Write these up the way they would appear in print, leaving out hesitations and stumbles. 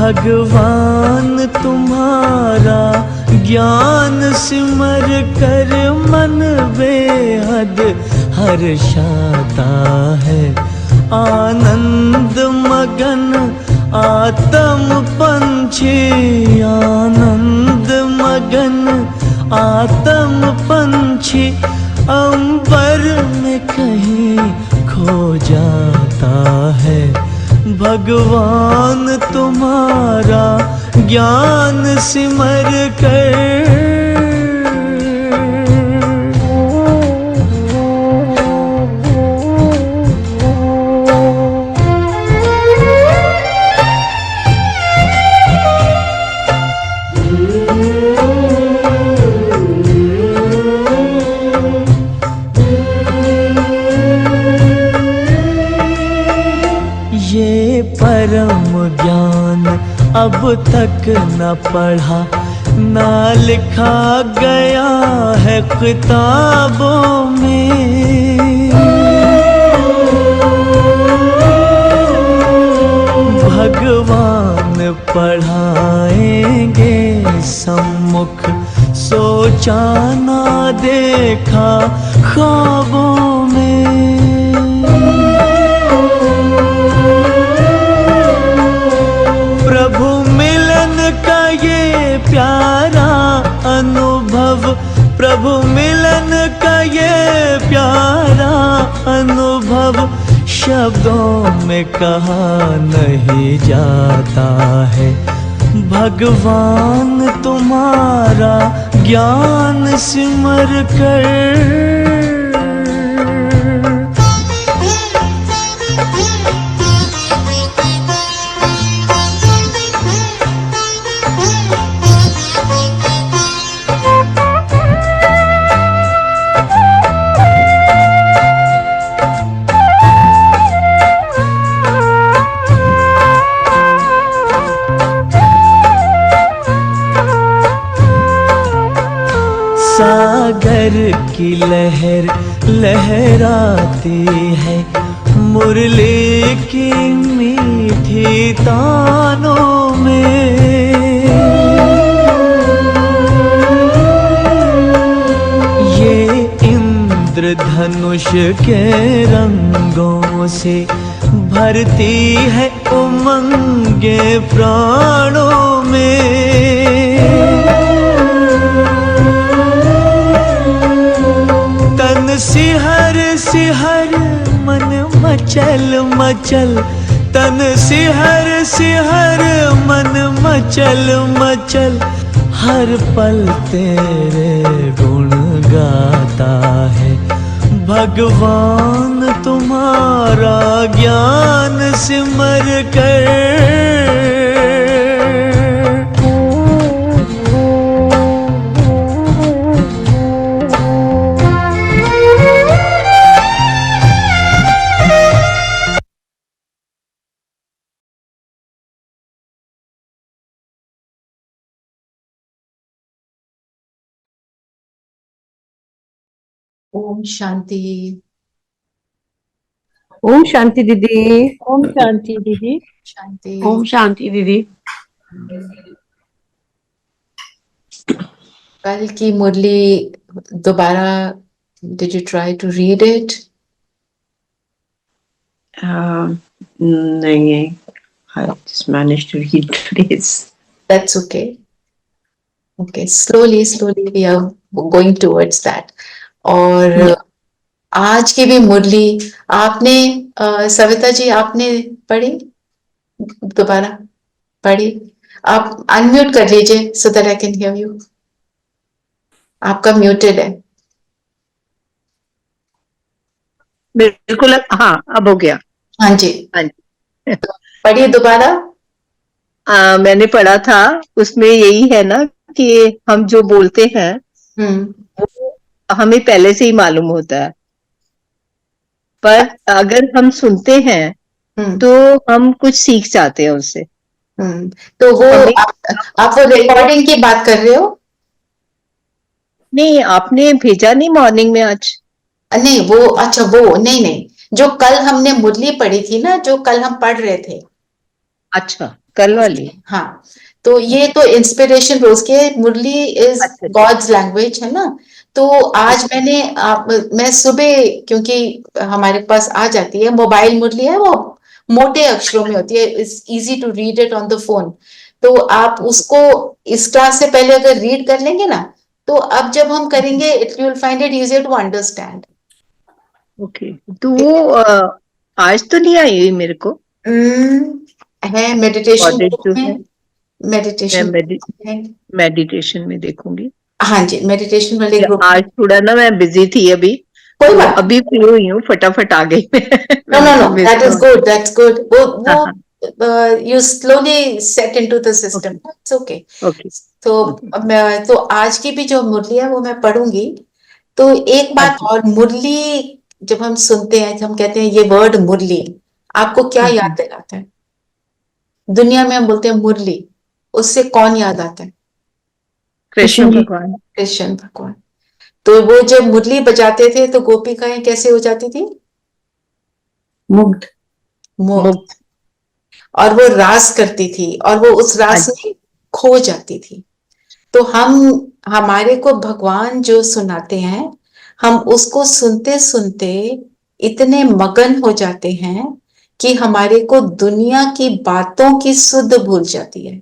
भगवान तुम्हारा ज्ञान सिमर कर मन बेहद हर्षाता है। आनंद मगन आत्म पंछी, आनंद मगन आत्म पंछी अंबर में कहीं खो जाता है। भगवान तुम्हारा ज्ञान सिमर कर परम ज्ञान अब तक न पढ़ा न लिखा गया है किताबों में। भगवान पढ़ाएंगे सम्मुख, सोचा ना देखा ख्वाबों में। प्रभु मिलन का ये प्यारा अनुभव, प्रभु मिलन का ये प्यारा अनुभव शब्दों में कहा नहीं जाता है। भगवान तुम्हारा ज्ञान सिमर कर सागर की लहर लहराती है, मुरली की मीठी तानों में। ये इंद्रधनुष के रंगों से भरती है उमंगे प्राणों में। तन सिहर सिहर मन मचल मचल, तन सिहर सिहर मन मचल मचल, हर पल तेरे गुण गाता है। भगवान तुम्हारा ज्ञान सिमर कर ओम शांति। ओम शांति दीदी। ओम शांति दीदी। शांति। ओम शांति दीदी। कल की मुरली दोबारा, did you try to read it? नहीं, I just managed to read today's. That's okay. Okay, slowly we are going towards that. और Yeah. आज की भी मुरली आपने सविता जी आपने पढ़ी दोबारा पढ़ी? आप अनम्यूट कर लीजिए so that I can hear you. आपका म्यूटेड है। बिल्कुल, हाँ, अब हो गया। हाँ जी, हाँ जी। पढ़िए दोबारा। मैंने पढ़ा था, उसमें यही है ना कि हम जो बोलते हैं हम्म वो हमें पहले से ही मालूम होता है, पर अगर हम सुनते हैं हम्म तो हम कुछ सीख जाते हैं उससे। तो वो हमें आप वो रिकॉर्डिंग की बात कर रहे हो? नहीं, आपने भेजा नहीं मॉर्निंग में आज? नहीं वो अच्छा वो नहीं नहीं, जो कल हमने मुरली पढ़ी थी ना, जो कल हम पढ़ रहे थे अच्छा, कल वाली। हाँ, तो ये तो इंस्पिरेशन रोज के मुरली इज अच्छा अच्छा। गॉड्स लैंग्वेज है ना। तो आज ओके। मैं सुबह क्योंकि हमारे पास आ जाती है मोबाइल मुरली है, वो मोटे अक्षरों में होती है, it's easy to read it on the phone. तो आप उसको इस क्लास से पहले अगर रीड कर लेंगे ना, तो अब जब हम करेंगे it you will find it easier to understand. Okay, तो वो आज तो नहीं आई हुई मेरे को। है मेडिटेशन ऑडिट ग्रुप जो है, में, मैं मेडिटेशन है। मेडिटेशन में देखूंगी। हाँ जी, मेडिटेशन वाले या ग्रुप आज में। थोड़ा ना मैं बिजी थी अभी, कोई तो बात। अभी फ्री हुई हूँ, फटाफट आ गई मैं। नो नो मैंने नो, कहा मिस दैट इज ना। Good, that's good. हाँ वो हाँ। You slowly set into the system, okay it's okay. Okay. तो तो आज की भी जो मुरली है वो मैं पढ़ूंगी। तो एक हाँ बात जी। और, मुरली जब हम सुनते हैं, जब हम कहते हैं ये वर्ड मुरली, आपको क्या याद दिलाता है? दुनिया में हम बोलते हैं मुरली, उससे कौन याद आता है? कृष्ण भगवान। कृष्ण भगवान। तो वो जब मुरली बजाते थे तो गोपिकाएं कैसे हो जाती थी? मुग्ध। मुग्ध। मुग्ध। और वो रास करती थी और वो उस हाँ रास जी। में खो जाती थी। तो हम, हमारे को भगवान जो सुनाते हैं, हम उसको सुनते सुनते इतने मगन हो जाते हैं कि हमारे को दुनिया की बातों की सुध भूल जाती है।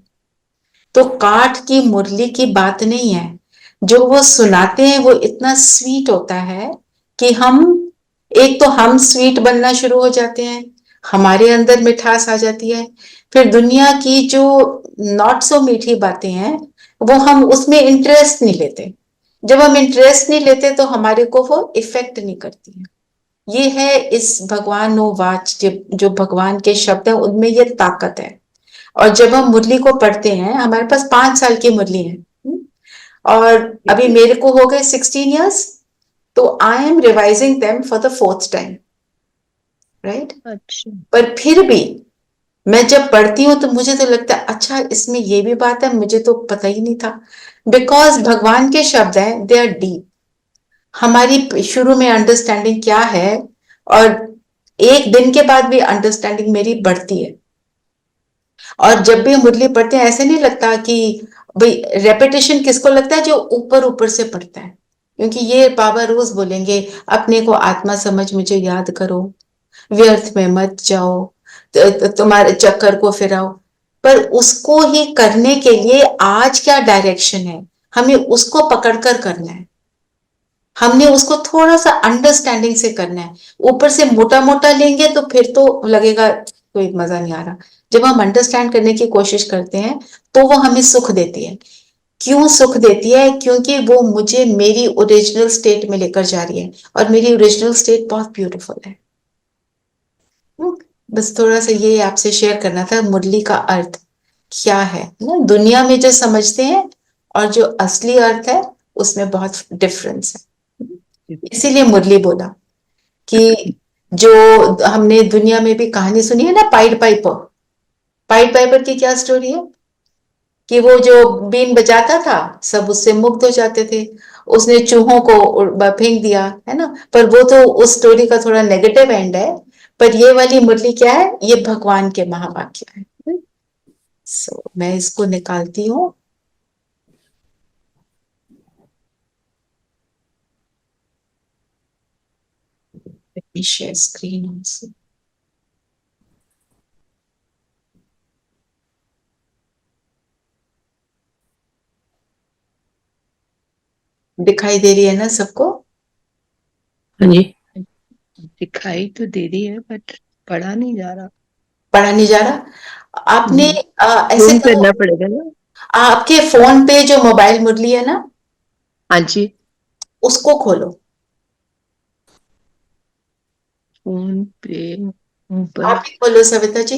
तो काठ की मुरली की बात नहीं है, जो वो सुनाते हैं वो इतना स्वीट होता है कि हम, एक तो हम स्वीट बनना शुरू हो जाते हैं, हमारे अंदर मिठास आ जाती है। फिर दुनिया की जो नॉट सो मीठी बातें हैं वो हम उसमें इंटरेस्ट नहीं लेते। जब हम इंटरेस्ट नहीं लेते तो हमारे को वो इफेक्ट नहीं करती है। ये है इस भगवान वाच, जो भगवान के शब्द है उनमें ये ताकत है। और जब हम मुरली को पढ़ते हैं, हमारे पास 5 साल की मुरली है, और अभी मेरे को हो गए 16 years, तो I am revising them for the 4th time, right. अच्छा। पर फिर भी मैं जब पढ़ती हूँ तो मुझे तो लगता है अच्छा इसमें ये भी बात है, मुझे तो पता ही नहीं था। बिकॉज भगवान के शब्द हैं, दे आर डीप। हमारी शुरू में अंडरस्टैंडिंग क्या है, और एक दिन के बाद भी अंडरस्टैंडिंग मेरी बढ़ती है। और जब भी मुरली पढ़ते हैं ऐसे नहीं लगता कि भाई, रेपिटेशन किसको लगता है? जो ऊपर ऊपर से पढ़ता है। क्योंकि ये बाबा रोज बोलेंगे अपने को आत्मा समझ मुझे याद करो, व्यर्थ में मत जाओ, तुम्हारे चक्कर को फिराओ। पर उसको ही करने के लिए आज क्या डायरेक्शन है, हमें उसको पकड़कर करना है। हमने उसको थोड़ा सा अंडरस्टैंडिंग से करना है। ऊपर से मोटा मोटा लेंगे तो फिर तो लगेगा कोई मजा नहीं आ रहा। जब हम अंडरस्टैंड करने की कोशिश करते हैं तो वो हमें सुख देती है। क्यों सुख देती है? क्योंकि वो मुझे मेरी ओरिजिनल स्टेट में लेकर जा रही है, और मेरी ओरिजिनल स्टेट बहुत ब्यूटीफुल है। बस थोड़ा सा ये आपसे शेयर करना था, मुरली का अर्थ क्या है ना, दुनिया में जो समझते हैं और जो असली अर्थ है उसमें बहुत डिफरेंस है। इसीलिए मुरली बोला कि जो हमने दुनिया में भी कहानी सुनी है ना, पाइड पाइपर। पाइड पाइपर की क्या स्टोरी है कि वो जो बीन बजाता था सब उससे मुग्ध हो जाते थे। उसने चूहों को फेंक दिया है ना, पर वो तो उस स्टोरी का थोड़ा नेगेटिव एंड है। पर ये वाली मुरली क्या है? ये भगवान के महावाक्य है। मैं इसको निकालती हूँ। Let me share screen also. दिखाई दे रही है ना सबको? हाँ जी। दिखाई तो दे रही है बट पढ़ा नहीं जा रहा। पढ़ा नहीं जा रहा? आपने ऐसे जूम करो, करना पड़ेगा ना। आपके फोन पे जो मोबाइल मुरली है ना, हाँ जी। उसको खोलो। फोन पे आप ऊपर ही खोलो सविता जी।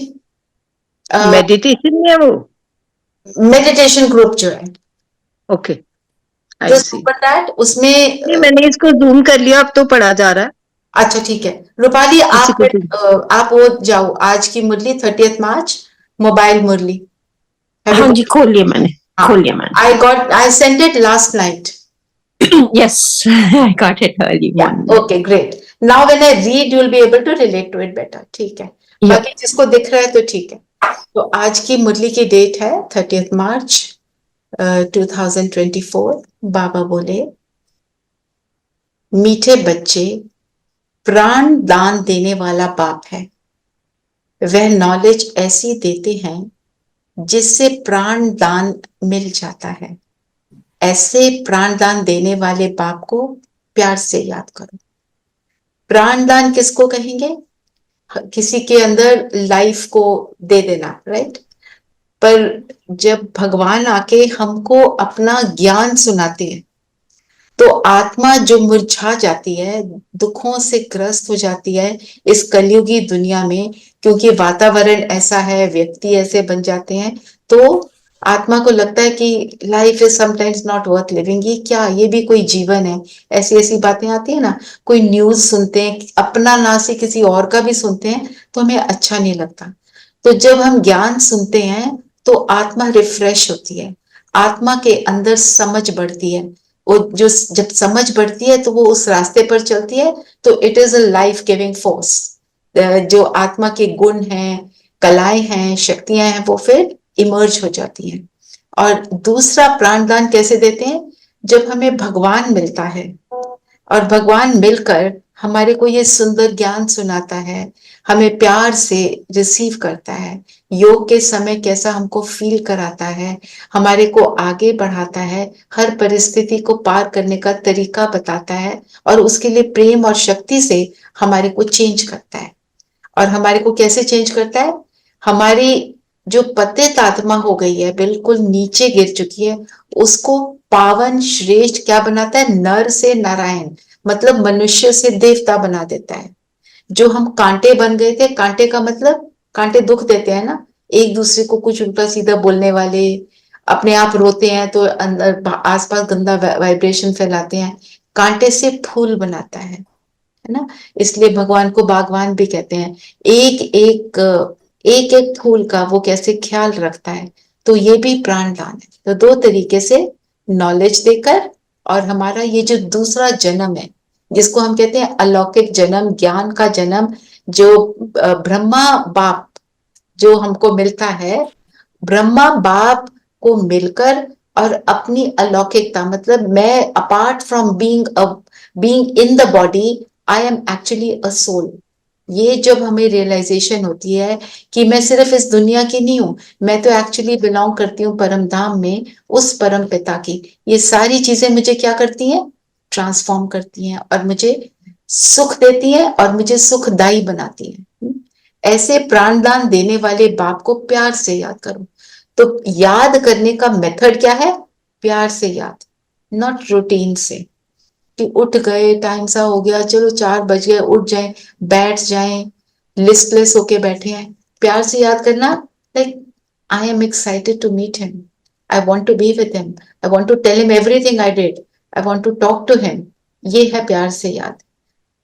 मेडिटेशन में है वो। मेडिटेशन ग्रुप जो है, okay, I just see. Open that, उसमें नहीं, मैंने इसको जूम कर लिया, अब तो पढ़ा जा रहा है। अच्छा ठीक है। रूपाली इसी आप को zoom- आप वो जाओ, आज की मुरली 30 मार्च, मोबाइल मुरली। हाँ जी, खोल लिया मैंने, खोल लिया मैंने। I sent it last night. Yes, I got it early Yeah, morning. okay, great. Now when I read, you'll be able to relate to it better. ठीक है, Yep. बाकी जिसको दिख रहा है तो ठीक है। तो आज की मुरली की डेट है 30 मार्च 2024। बाबा बोले, मीठे बच्चे, प्राण दान देने वाला बाप है। वह नॉलेज ऐसी देते हैं जिससे प्राण दान मिल जाता है। ऐसे प्राण दान देने वाले बाप को प्यार से याद करो। प्राण दान किसको कहेंगे? किसी के अंदर लाइफ को दे देना, राइट? पर जब भगवान आके हमको अपना ज्ञान सुनाते हैं तो आत्मा जो मुरझा जाती है, दुखों से ग्रस्त हो जाती है इस कलयुगी दुनिया में, क्योंकि वातावरण ऐसा है, व्यक्ति ऐसे बन जाते हैं, तो आत्मा को लगता है कि life is sometimes not worth living. ये क्या, ये भी कोई जीवन है? ऐसी ऐसी बातें आती है ना। कोई न्यूज सुनते हैं, अपना ना से किसी और का भी सुनते हैं, तो हमें अच्छा नहीं लगता। तो जब हम ज्ञान सुनते हैं तो आत्मा रिफ्रेश होती है, आत्मा के अंदर समझ बढ़ती है। वो जो जब समझ बढ़ती है तो वो उस रास्ते पर चलती है, तो it is a life giving force. जो आत्मा के गुण हैं, कलाएं हैं, शक्तियां हैं, वो फिर इमर्ज हो जाती हैं। और दूसरा प्राणदान कैसे देते हैं? जब हमें भगवान मिलता है और भगवान मिलकर हमारे को ये सुंदर ज्ञान सुनाता है, हमें प्यार से रिसीव करता है, योग के समय कैसा हमको फील कराता है, हमारे को आगे बढ़ाता है, हर परिस्थिति को पार करने का तरीका बताता है, और उसके लिए प्रेम और शक्ति से हमारे को चेंज करता है। और हमारे को कैसे चेंज करता है? हमारी जो पतित आत्मा हो गई है, बिल्कुल नीचे गिर चुकी है, उसको पावन श्रेष्ठ क्या बनाता है? नर से नारायण, मतलब मनुष्य से देवता बना देता है। जो हम कांटे बन गए थे, कांटे का मतलब, कांटे दुख देते हैं ना, एक दूसरे को कुछ उल्टा सीधा बोलने वाले, अपने आप रोते हैं तो अंदर आसपास गंदा वाइब्रेशन फैलाते हैं। कांटे से फूल बनाता है ना। इसलिए भगवान को बागवान भी कहते हैं। एक एक एक एक फूल का वो कैसे ख्याल रखता है। तो ये भी प्राणदान है। तो दो तरीके से नॉलेज देकर, और हमारा ये जो दूसरा जन्म है, जिसको हम कहते हैं अलौकिक जन्म, ज्ञान का जन्म, जो ब्रह्मा बाप जो हमको मिलता है, ब्रह्मा बाप को मिलकर, और अपनी अलौकिकता, मतलब मैं apart from being in the body, I am actually a soul. ये जब हमें रियलाइजेशन होती है कि मैं सिर्फ इस दुनिया की नहीं हूं, मैं तो एक्चुअली बिलोंग करती हूँ परम धाम में, उस परम पिता की। ये सारी चीजें मुझे क्या करती हैं? ट्रांसफॉर्म करती हैं, और मुझे सुख देती हैं, और मुझे सुखदायी बनाती हैं। ऐसे प्राणदान देने वाले बाप को प्यार से याद करो। तो याद करने का मेथड क्या है? प्यार से याद, नॉट रूटीन से, कि उठ गए, टाइम सा हो गया, चलो 4 बज गए, उठ जाए, बैठ जाए, लिस्टलेस होके बैठे हैं। प्यार से याद करना, like I am excited to meet him, I want to be with him, I want to tell him everything I did, I want to talk to him. ये है प्यार से याद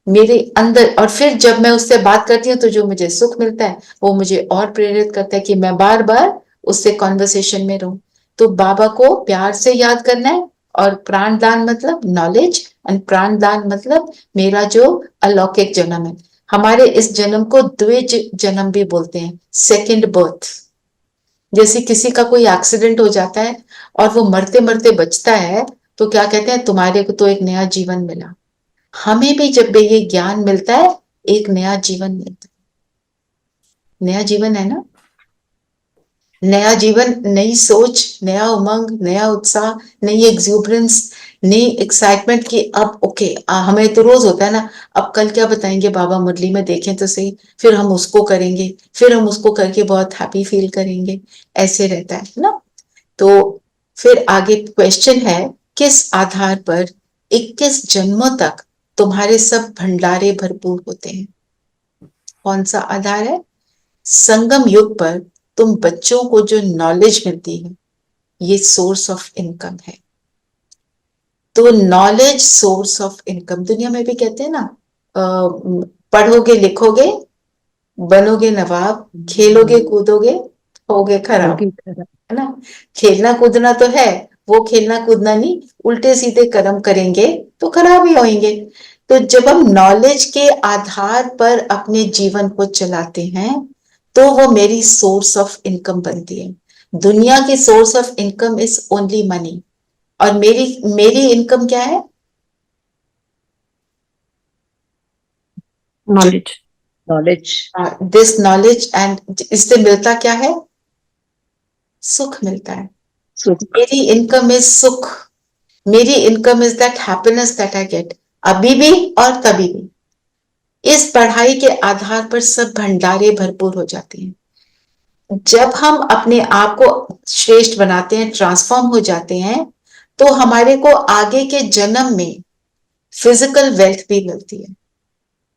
मेरे अंदर। और फिर जब मैं उससे बात करती हूँ तो जो मुझे सुख मिलता है, वो मुझे और प्रेरित करता है कि मैं बार बार उससे कॉन्वर्सेशन में रहूं। तो बाबा को प्यार से याद करना है। और प्राणदान मतलब नॉलेज, एंड प्राणदान मतलब मेरा जो अलौकिक जन्म है। हमारे इस जन्म को द्विज जन्म भी बोलते हैं, सेकंड बर्थ। जैसे किसी का कोई एक्सीडेंट हो जाता है और वो मरते मरते बचता है, तो क्या कहते हैं? तुम्हारे को तो एक नया जीवन मिला। हमें भी जब भी ये ज्ञान मिलता है, एक नया जीवन मिलता है। नया जीवन है ना, नया जीवन, नई सोच, नया उमंग, नया उत्साह, नई एक्सूबरेंस, नई एक्साइटमेंट की अब ओके हमें तो रोज होता है ना, अब कल क्या बताएंगे बाबा मुरली में, देखें तो सही, फिर हम उसको करेंगे, फिर हम उसको करके बहुत हैप्पी फील करेंगे, ऐसे रहता है ना। तो फिर आगे क्वेश्चन है, किस आधार पर 21 जन्मों तक तुम्हारे सब भंडारे भरपूर होते हैं? कौन सा आधार है? संगम युग पर तुम बच्चों को जो नॉलेज मिलती है, ये सोर्स ऑफ इनकम है। तो नॉलेज सोर्स ऑफ इनकम, दुनिया में भी कहते हैं ना, पढ़ोगे लिखोगे बनोगे नवाब, खेलोगे कूदोगे होगे खराब, है ना। खेलना कूदना तो है, वो खेलना कूदना नहीं, उल्टे सीधे कर्म करेंगे तो खराब ही होंगे। तो जब हम नॉलेज के आधार पर अपने जीवन को चलाते हैं तो वो मेरी सोर्स ऑफ इनकम बनती है। दुनिया की source of income is only money, और मेरी मेरी इनकम क्या है? Knowledge. Knowledge. This knowledge, and इससे मिलता क्या है? सुख मिलता है। सुख। मेरी इनकम इज सुख, मेरी income is that happiness that I get, अभी भी और तभी भी। इस पढ़ाई के आधार पर सब भंडारे भरपूर हो जाते हैं। जब हम अपने आप को श्रेष्ठ बनाते हैं, ट्रांसफॉर्म हो जाते हैं, तो हमारे को आगे के जन्म में फिजिकल वेल्थ भी मिलती है,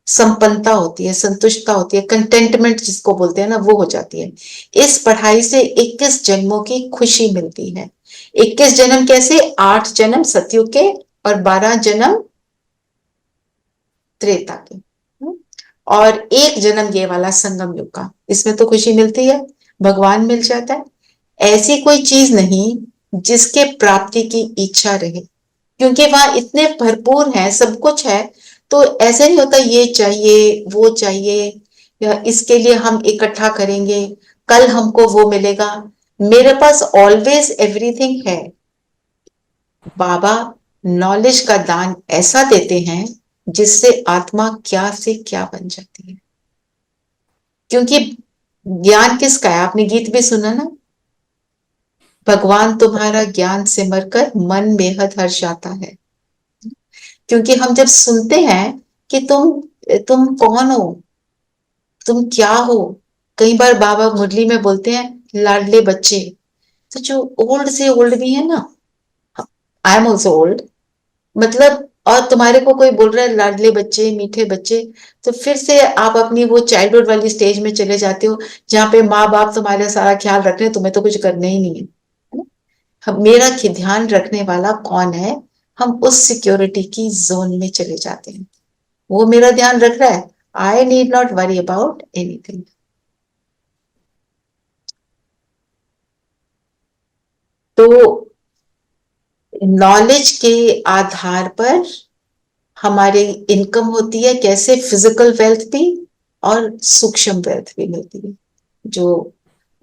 संपन्नता होती है, संतुष्टता होती है, कंटेंटमेंट जिसको बोलते हैं ना, वो हो जाती है। इस पढ़ाई से 21 जन्मों की खुशी मिलती है। 21 जन्म कैसे? 8 जन्म सतयुग के और 12 जन्म त्रेता के, और एक जन्म ये वाला संगम युग का, इसमें तो खुशी मिलती है, भगवान मिल जाता है। ऐसी कोई चीज नहीं जिसके प्राप्ति की इच्छा रहे, क्योंकि वहां इतने भरपूर है, सब कुछ है। तो ऐसे नहीं होता ये चाहिए वो चाहिए, या इसके लिए हम इकट्ठा करेंगे, कल हमको वो मिलेगा। मेरे पास ऑलवेज एवरीथिंग है। बाबा नॉलेज का दान ऐसा देते हैं जिससे आत्मा क्या से क्या बन जाती है। क्योंकि ज्ञान किसका है? आपने गीत भी सुना ना, भगवान तुम्हारा ज्ञान सिमर कर मन बेहद हर्षाता है। क्योंकि हम जब सुनते हैं कि तुम कौन हो, तुम क्या हो, कई बार बाबा मुरली में बोलते हैं लाडले बच्चे, तो जो ओल्ड से ओल्ड भी है ना, आई एम ऑल्सो ओल्ड, मतलब, और तुम्हारे को कोई बोल रहा है लाडले बच्चे मीठे बच्चे, तो फिर से आप अपनी वो चाइल्डहुड वाली स्टेज में चले जाते हो, जहाँ पे माँ बाप तुम्हारा सारा ख्याल रख रहे हैं, तुम्हें तो कुछ करना ही नहीं है, है ना। मेरा ध्यान रखने वाला कौन है, हम उस सिक्योरिटी की जोन में चले जाते हैं। वो मेरा ध्यान रख रहा है, I need not worry about anything. तो नॉलेज के आधार पर हमारी इनकम होती है, कैसे? फिजिकल वेल्थ भी और सूक्ष्म वेल्थ भी मिलती है, जो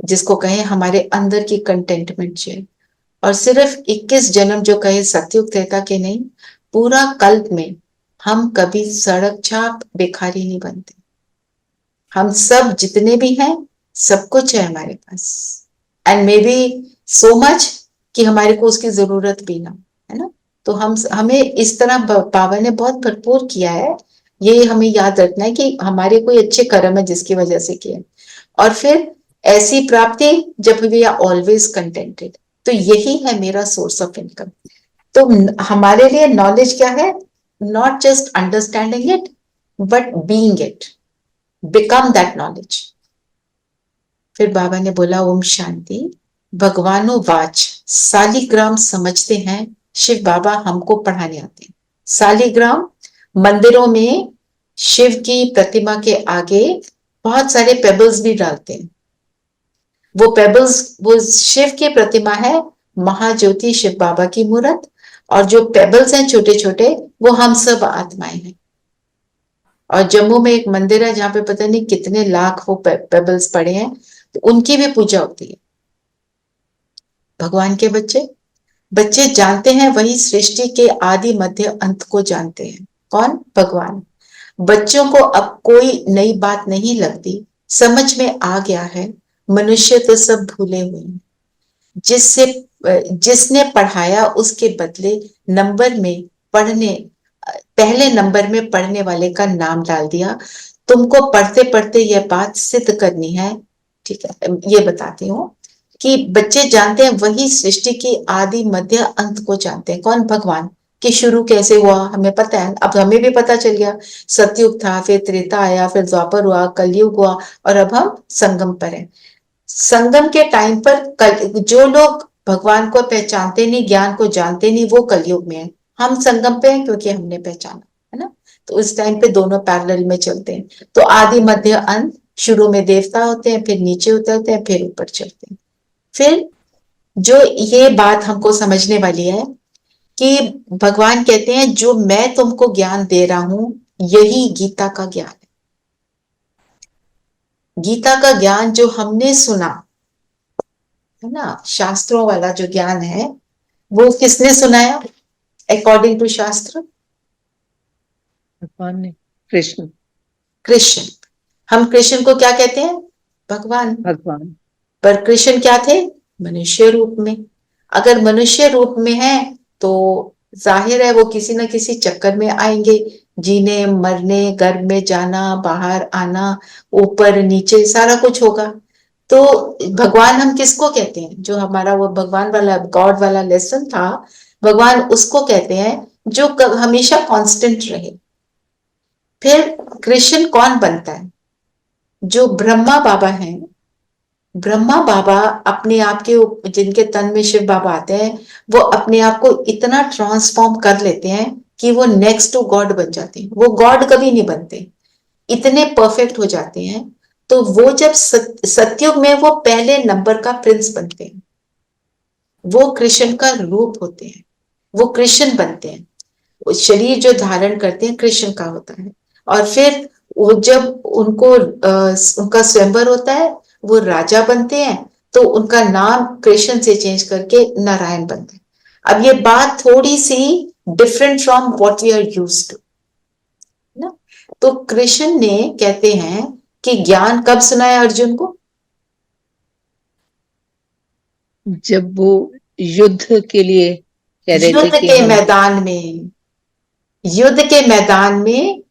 जिसको कहें हमारे अंदर की कंटेंटमेंट है। और सिर्फ 21 जन्म जो कहे सतयुग त्रेता के नहीं, पूरा कल्प में हम कभी सड़क छाप भिखारी नहीं बनते। हम सब जितने भी हैं, सब कुछ है हमारे पास, and maybe so much कि हमारे को उसकी जरूरत भी ना, है ना। तो हमें इस तरह बाबा ने बहुत भरपूर किया है। ये हमें याद रखना है कि हमारे कोई अच्छे कर्म है जिसकी वजह से किए, और फिर ऐसी प्राप्ति जब वी आर ऑलवेज कंटेंटेड। तो यही है मेरा सोर्स ऑफ इनकम। तो हमारे लिए नॉलेज क्या है? Not just understanding it, but being it, become that knowledge. फिर बाबा ने बोला ओम शांति। भगवानो वाच, सालिग्राम समझते हैं शिव बाबा हमको पढ़ाने आते हैं। सालिग्राम मंदिरों में शिव की प्रतिमा के आगे बहुत सारे पेबल्स भी डालते हैं। वो पेबल्स, वो शिव की प्रतिमा है, महाज्योति शिव बाबा की मूर्त, और जो पेबल्स हैं छोटे छोटे, वो हम सब आत्माएं हैं। और जम्मू में एक मंदिर है जहां पे पता नहीं कितने लाख वो पेबल्स पड़े हैं, तो उनकी भी पूजा होती है। भगवान के बच्चे बच्चे जानते हैं, वही सृष्टि के आदि मध्य अंत को जानते हैं। कौन? भगवान। बच्चों को अब कोई नई बात नहीं लगती, समझ में आ गया है, मनुष्य तो सब भूले हुए हैं। जिससे जिसने पढ़ाया उसके बदले नंबर में पढ़ने पहले नंबर में पढ़ने वाले का नाम डाल दिया। तुमको पढ़ते पढ़ते यह बात सिद्ध करनी है, ठीक है, ये बताती हूँ कि बच्चे जानते हैं वही सृष्टि की आदि मध्य अंत को जानते हैं। कौन? भगवान। कि शुरू कैसे हुआ हमें पता है, अब हमें भी पता चल गया। सतयुग था, फिर त्रेता आया, फिर द्वापर हुआ, कलयुग हुआ, और अब हम संगम पर हैं। संगम के टाइम पर जो लोग भगवान को पहचानते नहीं, ज्ञान को जानते नहीं, वो कलयुग में है। हम संगम पे हैं क्योंकि हमने पहचाना, है ना। तो उस टाइम पे दोनों पैरेलल में चलते हैं। तो आदि मध्य अंत, शुरू में देवता होते हैं, फिर नीचे उतरते हैं, फिर ऊपर चढ़ते हैं। फिर जो ये बात हमको समझने वाली है कि भगवान कहते हैं जो मैं तुमको ज्ञान दे रहा हूं यही गीता का ज्ञान है। गीता का ज्ञान जो हमने सुना है ना, शास्त्रों वाला जो ज्ञान है, वो किसने सुनाया अकॉर्डिंग टू शास्त्र? भगवान ने, कृष्ण। कृष्ण। हम कृष्ण को क्या कहते हैं? भगवान। भगवान। पर कृष्ण क्या थे? मनुष्य रूप में। अगर मनुष्य रूप में है तो जाहिर है वो किसी न किसी चक्कर में आएंगे, जीने मरने, गर्भ में जाना, बाहर आना, ऊपर नीचे सारा कुछ होगा। तो भगवान हम किसको कहते हैं? जो हमारा वो भगवान वाला गॉड वाला लेसन था, भगवान उसको कहते हैं जो हमेशा कांस्टेंट रहे। फिर कृष्ण कौन बनता है? जो ब्रह्मा बाबा हैं। ब्रह्मा बाबा अपने आप के, जिनके तन में शिव बाबा आते हैं, वो अपने आप को इतना ट्रांसफॉर्म कर लेते हैं कि वो नेक्स्ट टू गॉड बन जाते हैं। वो गॉड कभी नहीं बनते, इतने परफेक्ट हो जाते हैं। तो वो जब सतयुग में वो पहले नंबर का प्रिंस बनते हैं, वो कृष्ण का रूप होते हैं, वो कृष्ण बनते हैं। शरीर जो धारण करते हैं कृष्ण का होता है। और फिर वो जब उनका स्वयंवर होता है, वो राजा बनते हैं, तो उनका नाम कृष्ण से चेंज करके नारायण बनते हैं। अब ये बात थोड़ी सी different from what we are used to ना। तो कृष्ण ने कहते हैं कि ज्ञान कब सुनाया अर्जुन को? जब वो युद्ध के लिए कह रहे थे युद्ध कि के हम मैदान में, युद्ध के मैदान में।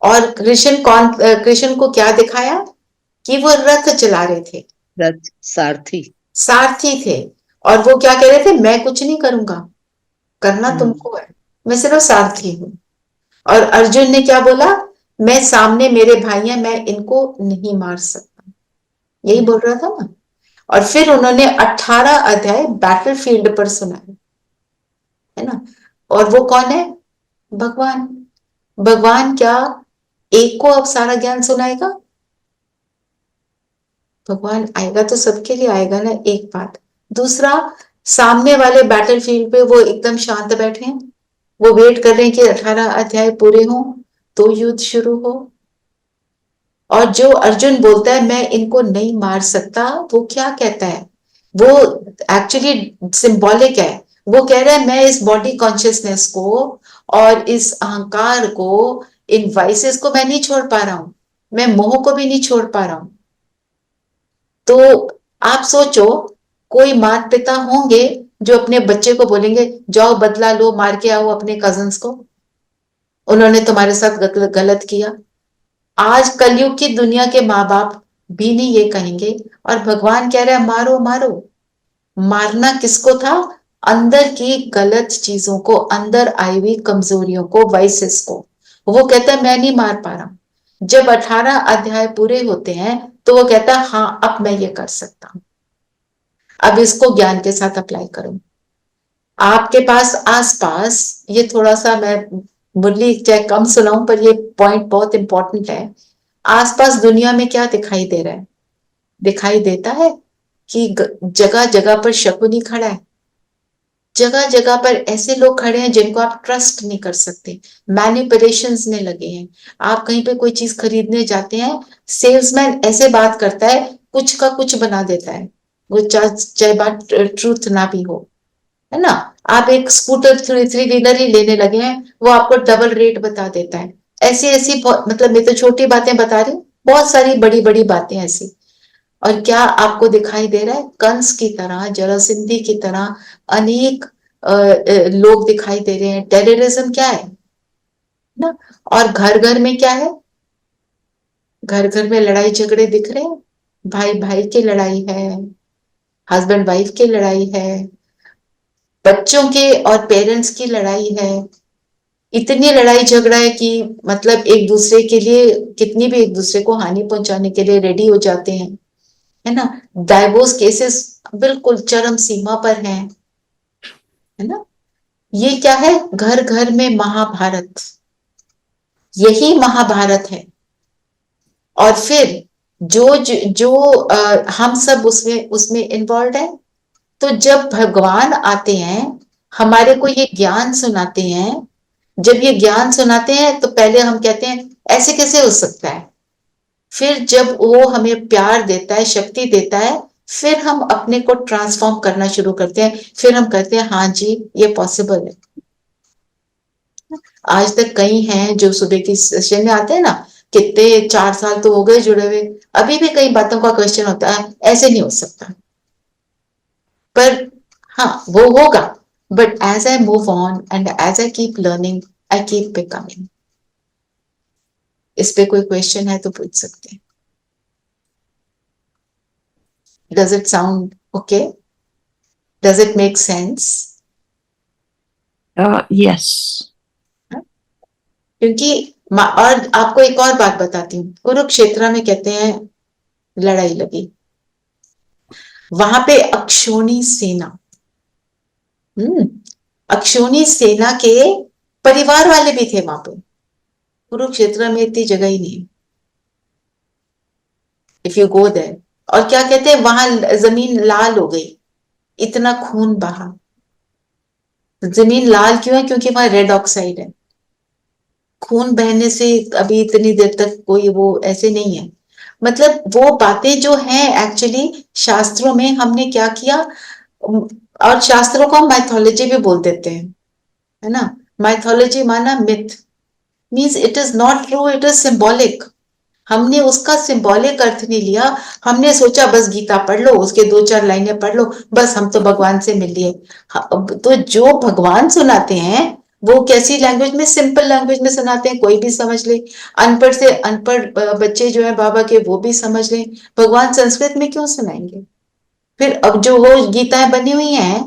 और कृष्ण को क्या दिखाया? कि वो रथ चला रहे थे, रथ सारथी। सारथी थे। और वो क्या कह रहे थे? मैं कुछ नहीं करूंगा, करना तुमको है, मैं सिर्फ सारथी हूं। और अर्जुन ने क्या बोला? मैं सामने मेरे भाई हैं, मैं इनको नहीं मार सकता, यही बोल रहा था ना। और फिर उन्होंने 18 अध्याय बैटलफील्ड पर सुनाए, है ना। और वो कौन है? भगवान। भगवान क्या एक को अब सारा ज्ञान सुनाएगा? भगवान आएगा तो सबके लिए आएगा ना, एक बात। दूसरा, सामने वाले बैटलफील्ड पे वो एकदम शांत बैठे हैं, वो वेट कर रहे हैं कि 18 अध्याय पूरे हों तो युद्ध शुरू हो। और जो अर्जुन बोलता है मैं इनको नहीं मार सकता, वो क्या कहता है? वो एक्चुअली सिंबॉलिक है। वो कह रहा है मैं इस बॉडी कॉन्शियसनेस को और इस अहंकार को, इन वाइसेस को मैं नहीं छोड़ पा रहा हूं, मैं मोह को भी नहीं छोड़ पा रहा हूं। तो आप सोचो, कोई माता पिता होंगे जो अपने बच्चे को बोलेंगे जाओ बदला लो, मार के आओ अपने कजन्स को, उन्होंने तुम्हारे साथ गलत किया। आज कलयुग की दुनिया के माँ बाप भी नहीं ये कहेंगे, और भगवान कह रहा है मारो मारो। मारना किसको था? अंदर की गलत चीजों को, अंदर आई हुई कमजोरियों को, वाइसेस को। वो कहता है मैं नहीं मार पा रहा हूं। जब 18 अध्याय पूरे होते हैं तो वो कहता है हाँ अब मैं ये कर सकता हूं। अब इसको ज्ञान के साथ अप्लाई करो। आपके पास आसपास, ये थोड़ा सा मैं मुरली चाहे कम सुनाऊं पर ये पॉइंट बहुत इंपॉर्टेंट है। आसपास दुनिया में क्या दिखाई दे रहा है? दिखाई देता है कि जगह जगह पर शकुनी खड़ा है, जगह जगह पर ऐसे लोग खड़े हैं जिनको आप ट्रस्ट नहीं कर सकते, मैनिपुलेशंस में लगे हैं। आप कहीं पे कोई चीज खरीदने जाते हैं, सेल्समैन ऐसे बात करता है, कुछ का कुछ बना देता है, वो चाहे बात ट्रूथ ना भी हो, है ना। आप एक स्कूटर थ्री व्हीलर ही लेने लगे हैं, वो आपको डबल रेट बता देता है। ऐसी ऐसी मतलब मैं तो छोटी बातें बता रही हूँ, बहुत सारी बड़ी बड़ी बातें ऐसी। और क्या आपको दिखाई दे रहा है? कंस की तरह, जरासंधी की तरह अनेक लोग दिखाई दे रहे हैं। टेररिज्म क्या है ना? और घर घर में क्या है? घर घर में लड़ाई झगड़े दिख रहे हैं, भाई भाई की लड़ाई है, हस्बैंड वाइफ की लड़ाई है, बच्चों के और पेरेंट्स की लड़ाई है। इतनी लड़ाई झगड़ा है कि मतलब एक दूसरे के लिए कितनी भी एक दूसरे को हानि पहुंचाने के लिए रेडी हो जाते हैं, है ना? डाइवोर्स केसेस बिल्कुल चरम सीमा पर हैं, है ना? ये क्या है? घर घर में महाभारत, यही महाभारत है। और फिर जो हम सब उसमें उसमें इन्वॉल्व है। तो जब भगवान आते हैं, हमारे को ये ज्ञान सुनाते हैं, जब ये ज्ञान सुनाते हैं तो पहले हम कहते हैं ऐसे कैसे हो सकता है। फिर जब वो हमें प्यार देता है, शक्ति देता है, फिर हम अपने को ट्रांसफॉर्म करना शुरू करते हैं। फिर हम कहते हैं हाँ जी ये पॉसिबल है। आज तक कई हैं जो सुबह की सेशन में आते हैं ना, कितने 4 साल तो हो गए जुड़े हुए, अभी भी कई बातों का क्वेश्चन होता है, ऐसे नहीं हो सकता। पर हाँ वो होगा, but as I move on and as I keep learning, I keep becoming. इस पे कोई क्वेश्चन है तो पूछ सकते हैं। Does it sound okay? Does it make sense? Yes. क्योंकि और आपको एक और बात बताती हूँ, कुरुक्षेत्र में कहते हैं लड़ाई लगी, वहां पे अक्षोणी सेना, अक्षोणी सेना के परिवार वाले भी थे वहां पे। कुरुक्षेत्र में इतनी जगह ही नहीं, इफ यू गो देयर। और क्या कहते हैं, वहां जमीन लाल हो गई, इतना खून बहा। जमीन लाल क्यों है? क्योंकि वहां रेड ऑक्साइड है। खून बहने से अभी इतनी देर तक कोई वो ऐसे नहीं है। मतलब वो बातें जो हैं एक्चुअली शास्त्रों में हमने क्या किया, और शास्त्रों को हम माइथोलॉजी भी बोल देते हैं, है ना? माइथोलॉजी माना myth, means it is not true, it is symbolic. हमने उसका सिंबॉलिक अर्थ नहीं लिया, हमने सोचा बस गीता पढ़ लो, उसके 2-4 लाइनें पढ़ लो, बस हम तो भगवान से मिल लिए। तो जो भगवान सुनाते हैं वो कैसी लैंग्वेज में? सिंपल लैंग्वेज में सुनाते हैं, कोई भी समझ ले। अनपढ़ से अनपढ़ बच्चे जो है बाबा के, वो भी समझ ले। भगवान संस्कृत में क्यों सुनाएंगे? फिर अब जो वो गीताएं बनी हुई हैं,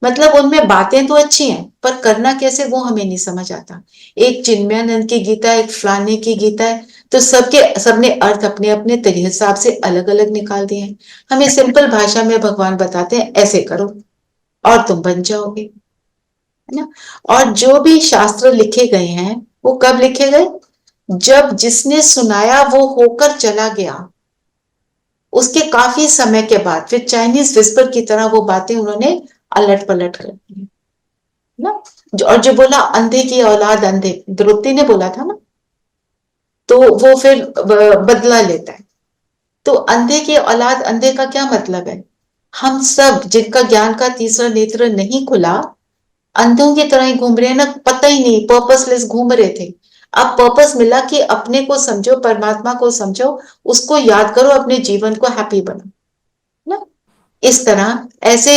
मतलब उनमें बातें तो अच्छी हैं, पर करना कैसे वो हमें नहीं समझ आता। एक चिन्मयानंद की गीता है, एक फलाने की गीता है, तो सबने अर्थ अपने अपने तरीके हिसाब से अलग अलग निकाल दिए हैं। हमें सिंपल भाषा में भगवान बताते हैं ऐसे करो और तुम बन जाओगे, है ना? और जो भी शास्त्र लिखे गए हैं वो कब लिखे गए? जब जिसने सुनाया वो होकर चला गया, उसके काफी समय के बाद फिर चाइनीज विस्पर की तरह वो बातें उन्होंने अलट पलट कर दी ना। और जो बोला अंधे की औलाद अंधे, द्रौपदी ने बोला था ना, तो वो फिर बदला लेता है। तो अंधे की औलाद अंधे का क्या मतलब है? हम सब जिनका ज्ञान का तीसरा नेत्र नहीं खुला, अंधों की तरह ही घूम रहे हैं ना, पता ही नहीं, पर्पसलेस घूम रहे थे। अब पर्पस मिला कि अपने को समझो, परमात्मा को समझो, उसको याद करो, अपने जीवन को हैप्पी बनो ना। इस तरह ऐसे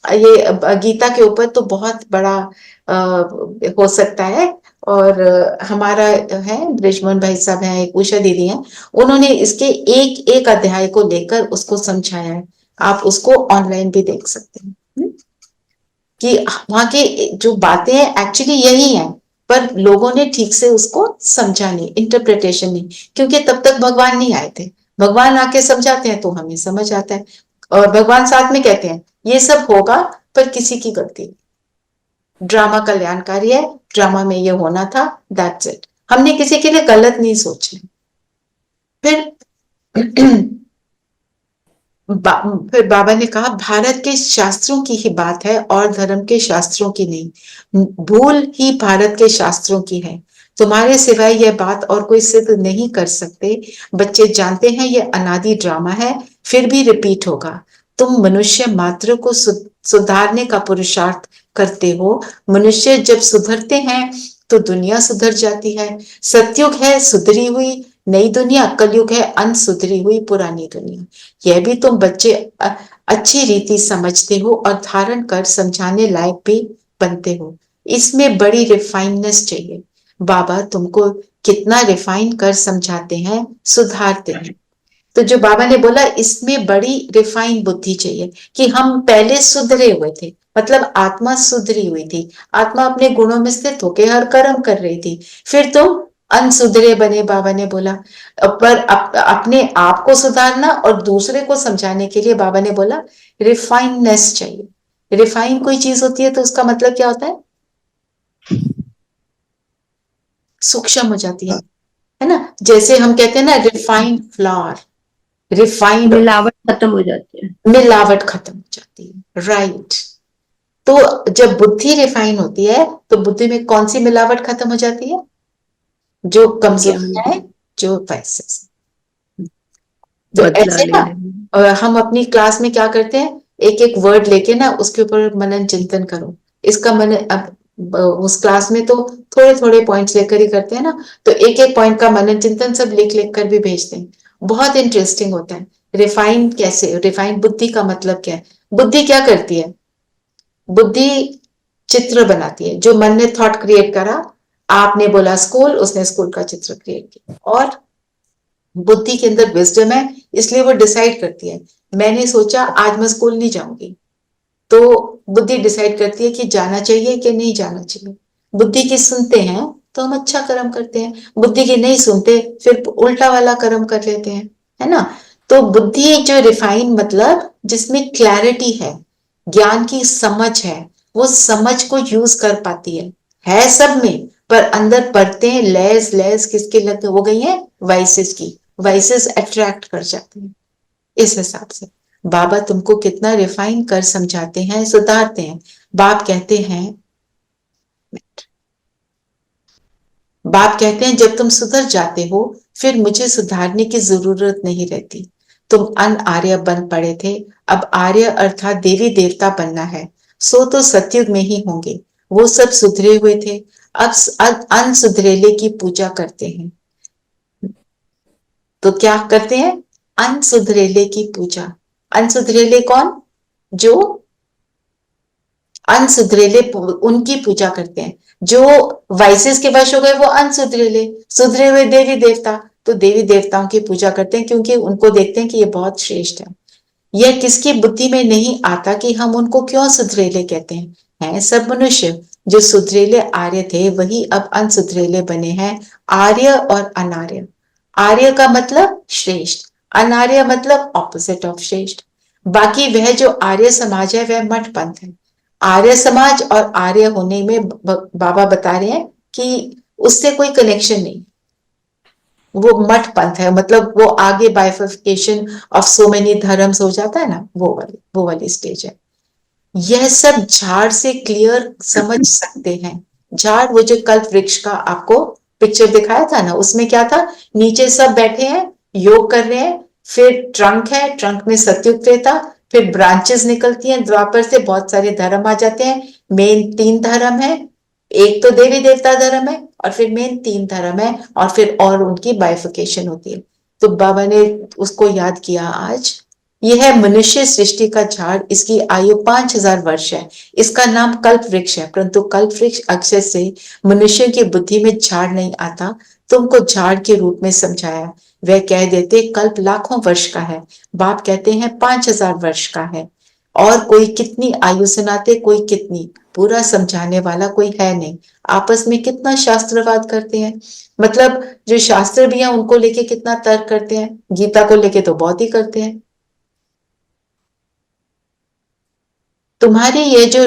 ये गीता के ऊपर तो बहुत बड़ा हो सकता है। और हमारा है ब्रिजमोहन भाई साहब हैं, एक उषा दीदी हैं, उन्होंने इसके एक एक अध्याय को लेकर उसको समझाया है। आप उसको ऑनलाइन भी देख सकते हैं। कि वहां की जो बातें हैं एक्चुअली यही हैं, पर लोगों ने ठीक से उसको समझा नहीं, इंटरप्रिटेशन नहीं, क्योंकि तब तक भगवान नहीं आए थे। भगवान आके समझाते हैं तो हमें समझ आता है, और भगवान साथ में कहते हैं ये सब होगा पर किसी की गलती नहीं। ड्रामा कल्याणकारी है, ड्रामा में ये होना था, दैट्स इट। हमने किसी के लिए गलत नहीं सोचना। फिर फिर बाबा ने कहा भारत के शास्त्रों की ही बात है और धर्म के शास्त्रों की नहीं। भूल ही भारत के शास्त्रों की है, तुम्हारे सिवाय यह बात और कोई सिद्ध नहीं कर सकते। बच्चे जानते हैं यह अनादि ड्रामा है, फिर भी रिपीट होगा। तुम मनुष्य मात्र को सुधारने का पुरुषार्थ करते हो। मनुष्य जब सुधरते हैं तो दुनिया सुधर जाती है। सतयुग है सुधरी हुई, नई दुनिया, कलयुग है अनसुधरी हुई पुरानी दुनिया। यह भी तुम बच्चे अच्छी रीति समझते हो और धारण कर समझाने लायक भी बनते हो। इसमें बड़ी रिफाइननेस चाहिए। बाबा तुमको कितना रिफाइन कर समझाते हैं, सुधारते हैं। तो जो बाबा ने बोला इसमें बड़ी रिफाइन बुद्धि चाहिए कि हम पहले सुधरे हुए थे, मतलब आत्मा सुधरी हुई थी, आत्मा अपने गुणों में स्थित होकर हर कर्म कर रही थी। फिर तुम अनसुधरे बने, बाबा ने बोला। पर अपने आप को सुधारना और दूसरे को समझाने के लिए बाबा ने बोला रिफाइननेस चाहिए। रिफाइन कोई चीज होती है तो उसका मतलब क्या होता है? सूक्ष्म हो जाती है ना। जैसे हम कहते हैं ना रिफाइंड फ्लावर, रिफाइंड, मिलावट खत्म हो जाती है। मिलावट खत्म हो जाती है, राइट। तो जब बुद्धि रिफाइन होती है तो बुद्धि में कौन सी मिलावट खत्म हो जाती है? जो कमजोरियां है, जो वाइसेस। तो बदला ऐसे ना लेने। हम अपनी क्लास में क्या करते हैं, एक एक वर्ड लेके ना उसके ऊपर मनन चिंतन करो। इसका मन अब उस क्लास में तो थोड़े थोड़े पॉइंट्स लेकर ही करते हैं ना, तो एक एक पॉइंट का मनन चिंतन सब लिख लिख कर भी भेजते हैं। बहुत इंटरेस्टिंग होता है। रिफाइन कैसे, रिफाइन बुद्धि का मतलब क्या है? बुद्धि क्या करती है? बुद्धि चित्र बनाती है। जो मन ने थॉट क्रिएट करा, आपने बोला स्कूल, उसने स्कूल का चित्र क्रिएट किया। और बुद्धि के अंदर विजडम है, इसलिए वो डिसाइड करती है। मैंने सोचा आज मैं स्कूल नहीं जाऊंगी, तो बुद्धि डिसाइड करती है कि जाना चाहिए कि नहीं जाना चाहिए। बुद्धि की सुनते हैं तो हम अच्छा कर्म करते हैं, बुद्धि की नहीं सुनते फिर उल्टा वाला कर्म कर लेते हैं, है ना। तो बुद्धि जो रिफाइन मतलब जिसमें क्लैरिटी है, ज्ञान की समझ है, वो समझ को यूज कर पाती है सब में। पर अंदर परतें लेस लेस किसके लग हो गई हैं? वाइसेस की। वाइसेस अट्रैक्ट कर जाते हैं। इस हिसाब से बाबा तुमको कितना रिफाइन कर समझाते हैं, सुधारते हैं। बाप कहते हैं, बाप कहते हैं जब तुम सुधर जाते हो फिर मुझे सुधारने की जरूरत नहीं रहती। तुम अन आर्य बन पड़े थे, अब आर्य अर्थात देवी देवता बनना है। सो तो सतयुग में ही होंगे। वो सब सुधरे हुए थे, अब अनसुधरेले की पूजा करते हैं। तो क्या करते हैं? अनसुधरेले की पूजा। अनसुधरेले कौन? जो अनसुधरेले उनकी पूजा करते हैं। जो वाइसेस के वश हो गए वो अनसुधरेले, सुधरे हुए देवी देवता तो देवी देवताओं की पूजा करते हैं, क्योंकि उनको देखते हैं कि ये बहुत श्रेष्ठ है। यह किसकी बुद्धि में नहीं आता कि हम उनको क्यों सुधरेले कहते हैं सब मनुष्य जो सुधरेले आर्य थे वही अब अनसुधरेले बने हैं। आर्य और अनार्य। आर्य का मतलब श्रेष्ठ, अनार्य मतलब ऑपोजिट ऑफ श्रेष्ठ। बाकी वह जो आर्य समाज है वह मठ पंथ है। आर्य समाज और आर्य होने में बाबा बता रहे हैं कि उससे कोई कनेक्शन नहीं, वो मठ पंथ है। मतलब वो आगे बाइफर्केशन ऑफ सो मेनी धर्म्स हो जाता है ना, वो वाली स्टेज है। यह सब झाड़ से क्लियर समझ सकते हैं। झाड़, वो जो कल्प वृक्ष का आपको पिक्चर दिखाया था ना, उसमें क्या था? नीचे सब बैठे हैं, योग कर रहे हैं, फिर ट्रंक है, ट्रंक में सत्युग त्रेता, फिर ब्रांचेस निकलती हैं, द्वापर से बहुत सारे धर्म आ जाते हैं। मेन 3 धर्म है, एक तो देवी देवता धर्म है और फिर मेन 3 धर्म है, और फिर और उनकी बाइफिकेशन होती है। तो बाबा ने उसको याद किया आज। यह है मनुष्य सृष्टि का झाड़, इसकी आयु 5000 वर्ष है। इसका नाम कल्प वृक्ष है, परंतु कल्प वृक्ष अक्षर से मनुष्य की बुद्धि में झाड़ नहीं आता। तुमको झाड़ के रूप में समझाया। वह कह देते कल्प लाखों वर्ष का है, बाप कहते हैं 5000 वर्ष का है। और कोई कितनी आयु सुनाते, कोई कितनी, पूरा समझाने वाला कोई है नहीं। आपस में कितना शास्त्रवाद करते हैं, मतलब जो शास्त्र भी है उनको लेके कितना तर्क करते हैं। गीता को लेके तो बहुत ही करते हैं। तुम्हारी ये जो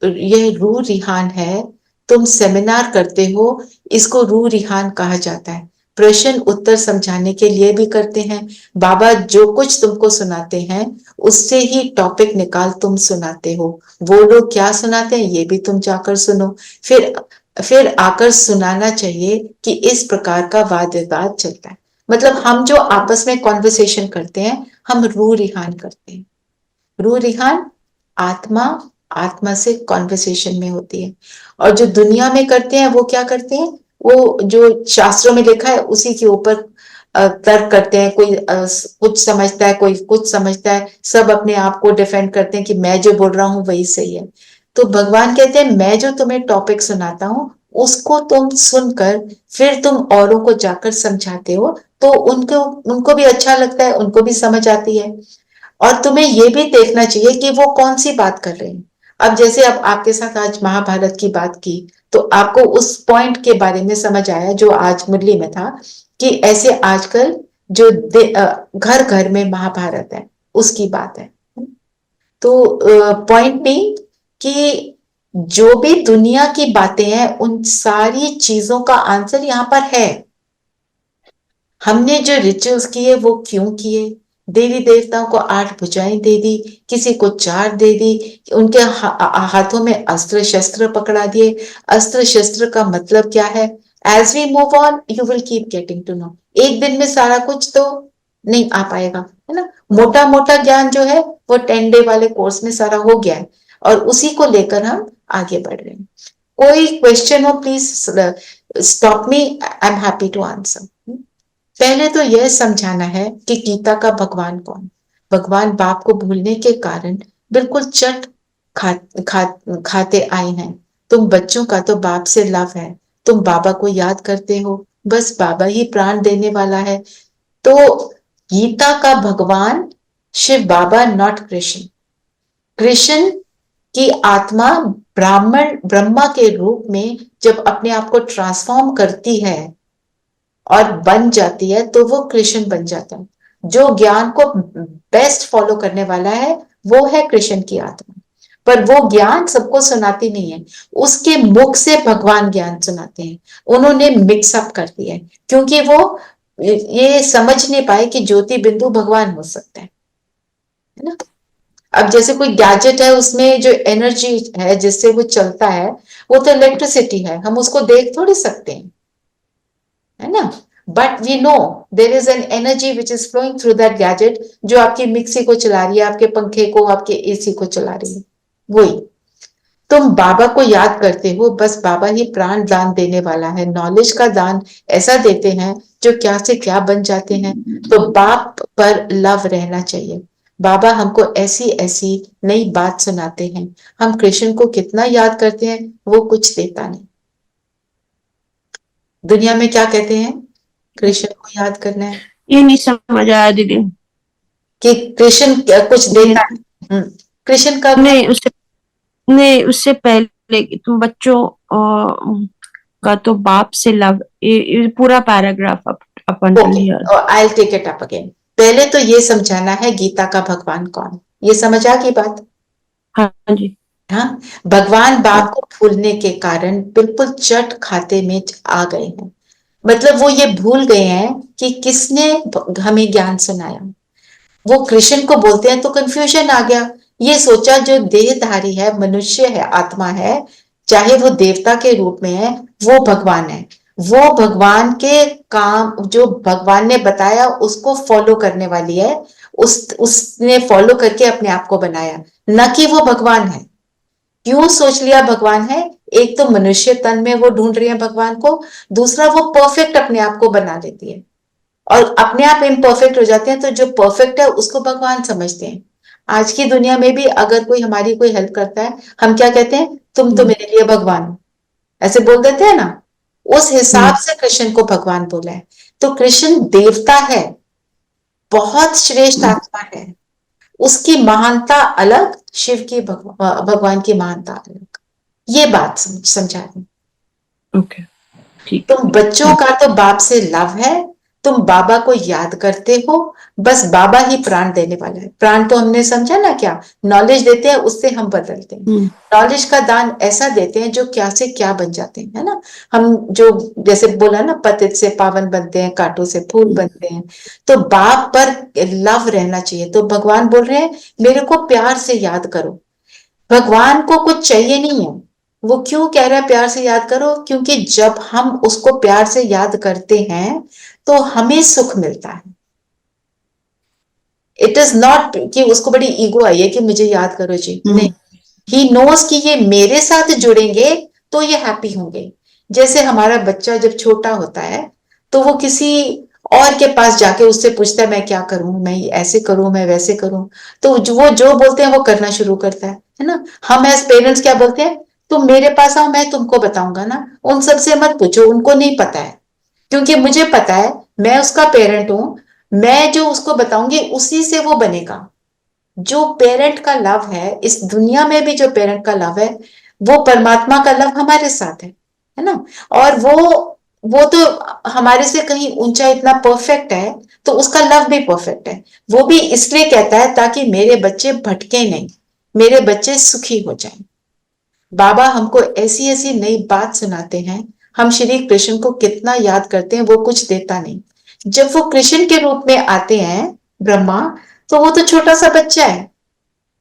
ये रू रिहान है, तुम सेमिनार करते हो, इसको रू रिहान कहा जाता है। प्रश्न उत्तर समझाने के लिए भी करते हैं। बाबा जो कुछ तुमको सुनाते हैं उससे ही टॉपिक निकाल तुम सुनाते हो। वो लोग क्या सुनाते हैं ये भी तुम जाकर सुनो, फिर आकर सुनाना चाहिए कि इस प्रकार का वाद विवाद चलता है। मतलब हम जो आपस में कॉन्वर्सेशन करते हैं हम रू रिहान करते हैं। रू रिहान आत्मा आत्मा से कॉन्वर्सेशन में होती है। और जो दुनिया में करते हैं वो क्या करते हैं? वो जो शास्त्रों में लिखा है उसी के ऊपर तर्क करते हैं, कोई कुछ समझता है, कोई कुछ समझता है, सब अपने आप को डिफेंड करते हैं कि मैं जो बोल रहा हूं वही सही है। तो भगवान कहते हैं मैं जो तुम्हें टॉपिक सुनाता हूं उसको तुम सुनकर फिर तुम औरों को जाकर समझाते हो, तो उनको उनको भी अच्छा लगता है, उनको भी समझ आती है। और तुम्हें ये भी देखना चाहिए कि वो कौन सी बात कर रहे हैं। अब जैसे अब आपके साथ आज महाभारत की बात की, तो आपको उस पॉइंट के बारे में समझ आया जो आज मुरली में था, कि ऐसे आजकल जो घर घर में महाभारत है उसकी बात है। तो पॉइंट भी कि जो भी दुनिया की बातें हैं उन सारी चीजों का आंसर यहाँ पर है। हमने जो रिचुअल्स किए वो क्यों किए, देवी देवताओं को 8 भुजाएं दे दी, किसी को 4 दे दी, उनके हाथों में अस्त्र शस्त्र पकड़ा दिए। अस्त्र शस्त्र का मतलब क्या है? As we move on you will keep getting to know. एक दिन में सारा कुछ तो नहीं आ पाएगा, है ना। मोटा मोटा ज्ञान जो है वो 10 डे वाले कोर्स में सारा हो गया है और उसी को लेकर हम आगे बढ़ रहे हैं। कोई क्वेश्चन हो please stop me, I am happy to answer. पहले तो यह समझाना है कि गीता का भगवान कौन। भगवान बाप को भूलने के कारण बिल्कुल चट खाते आए हैं। तुम बच्चों का तो बाप से लव है, तुम बाबा को याद करते हो, बस बाबा ही प्राण देने वाला है। तो गीता का भगवान शिव बाबा, नॉट कृष्ण। कृष्ण की आत्मा ब्राह्मण ब्रह्मा के रूप में जब अपने आप को ट्रांसफॉर्म करती है और बन जाती है तो वो कृष्ण बन जाता है। जो ज्ञान को बेस्ट फॉलो करने वाला है वो है कृष्ण की आत्मा, पर वो ज्ञान सबको सुनाती नहीं है। उसके मुख से भगवान ज्ञान सुनाते हैं। उन्होंने मिक्सअप कर दिया है क्योंकि वो ये समझ नहीं पाए कि ज्योति बिंदु भगवान हो सकता है ना। अब जैसे कोई गैजेट है उसमें जो एनर्जी है जिससे वो चलता है वो तो इलेक्ट्रिसिटी है, हम उसको देख थोड़ी सकते हैं, है ना। But we know there is an energy which is flowing through that gadget, जो आपकी मिक्सी को चला रही है, आपके पंखे को, आपके एसी को चला रही है। वही तुम बाबा को याद करते हो, बस बाबा ही प्राण दान देने वाला है। नॉलेज का दान ऐसा देते हैं जो क्या से क्या बन जाते हैं। तो बाप पर लव रहना चाहिए। बाबा हमको ऐसी ऐसी नई बात सुनाते हैं। हम कृष्ण को कितना याद करते हैं वो कुछ देता नहीं। दुनिया में क्या कहते हैं? कृष्ण को याद करना है, ये नहीं समझ आया दीदी। कि कृष्ण कुछ देता है। कृष्ण का नहीं उससे पहले कि तुम बच्चों का तो बाप से लव, ये पूरा पैराग्राफ अपन I take it up again. पहले तो ये समझाना है गीता का भगवान कौन। ये समझ आ गई बात? हाँ जी। हाँ, भगवान बाप को भूलने के कारण बिल्कुल चट खाते में आ गए हैं। मतलब वो ये भूल गए हैं कि किसने हमें ज्ञान सुनाया। वो कृष्ण को बोलते हैं तो कंफ्यूजन आ गया। ये सोचा जो देहधारी है, मनुष्य है, आत्मा है, चाहे वो देवता के रूप में है, वो भगवान है। वो भगवान के काम जो भगवान ने बताया उसको फॉलो करने वाली है। उसने फॉलो करके अपने आप को बनाया, न कि वो भगवान है। क्यों सोच लिया भगवान है? एक तो मनुष्य तन में वो ढूंढ रही है भगवान को, दूसरा वो परफेक्ट अपने आप को बना लेती है और अपने आप इम्परफेक्ट हो जाते हैं, तो जो परफेक्ट है उसको भगवान समझते हैं। आज की दुनिया में भी अगर कोई हमारी कोई हेल्प करता है, हम क्या कहते हैं? तुम तो मेरे लिए भगवान हो, ऐसे बोल देते हैं ना। उस हिसाब से कृष्ण को भगवान बोला है। तो कृष्ण देवता है, बहुत श्रेष्ठ आत्मा है, उसकी महानता अलग, शिव की भगवान की महानता अलग। ये बात समझा रही। ओके, ठीक। तुम बच्चों का तो बाप से लव है, तुम बाबा को याद करते हो, बस बाबा ही प्राण देने वाला है। प्राण तो हमने समझा ना, क्या नॉलेज देते हैं उससे हम बदलते हैं। नॉलेज का दान ऐसा देते हैं जो क्या से क्या बन जाते हैं, है ना। हम जो जैसे बोला ना, पतित से पावन बनते हैं, कांटों से फूल बनते हैं। तो बाप पर लव रहना चाहिए। तो भगवान बोल रहे हैं मेरे को प्यार से याद करो। भगवान को कुछ चाहिए नहीं है। वो क्यों कह रहा है प्यार से याद करो? क्योंकि जब हम उसको प्यार से याद करते हैं तो हमें सुख मिलता है। इट इज नॉट कि उसको बड़ी ईगो आई है कि मुझे याद करो जी, नहीं। ही नोज कि ये मेरे साथ जुड़ेंगे तो ये हैप्पी होंगे। जैसे हमारा बच्चा जब छोटा होता है तो वो किसी और के पास जाके उससे पूछता है मैं क्या करूं, मैं ऐसे करूं, मैं वैसे करूं, तो वो जो बोलते हैं वो करना शुरू करता है ना। हम एज पेरेंट्स क्या बोलते हैं, तुम मेरे पास आओ, मैं तुमको बताऊंगा ना, उन सबसे मत पूछो, उनको नहीं पता है, क्योंकि मुझे पता है, मैं उसका पेरेंट हूं, मैं जो उसको बताऊंगी उसी से वो बनेगा। जो पेरेंट का लव है, इस दुनिया में भी जो पेरेंट का लव है, वो परमात्मा का लव हमारे साथ है ना। और वो तो हमारे से कहीं ऊंचा इतना परफेक्ट है, तो उसका लव भी परफेक्ट है। वो भी इसलिए कहता है ताकि मेरे बच्चे भटके नहीं, मेरे बच्चे सुखी हो जाएं। बाबा हमको ऐसी ऐसी नई बात सुनाते हैं, हम श्री कृष्ण को कितना याद करते हैं, वो कुछ देता नहीं। जब वो कृष्ण के रूप में आते हैं ब्रह्मा, तो वो तो छोटा सा बच्चा है,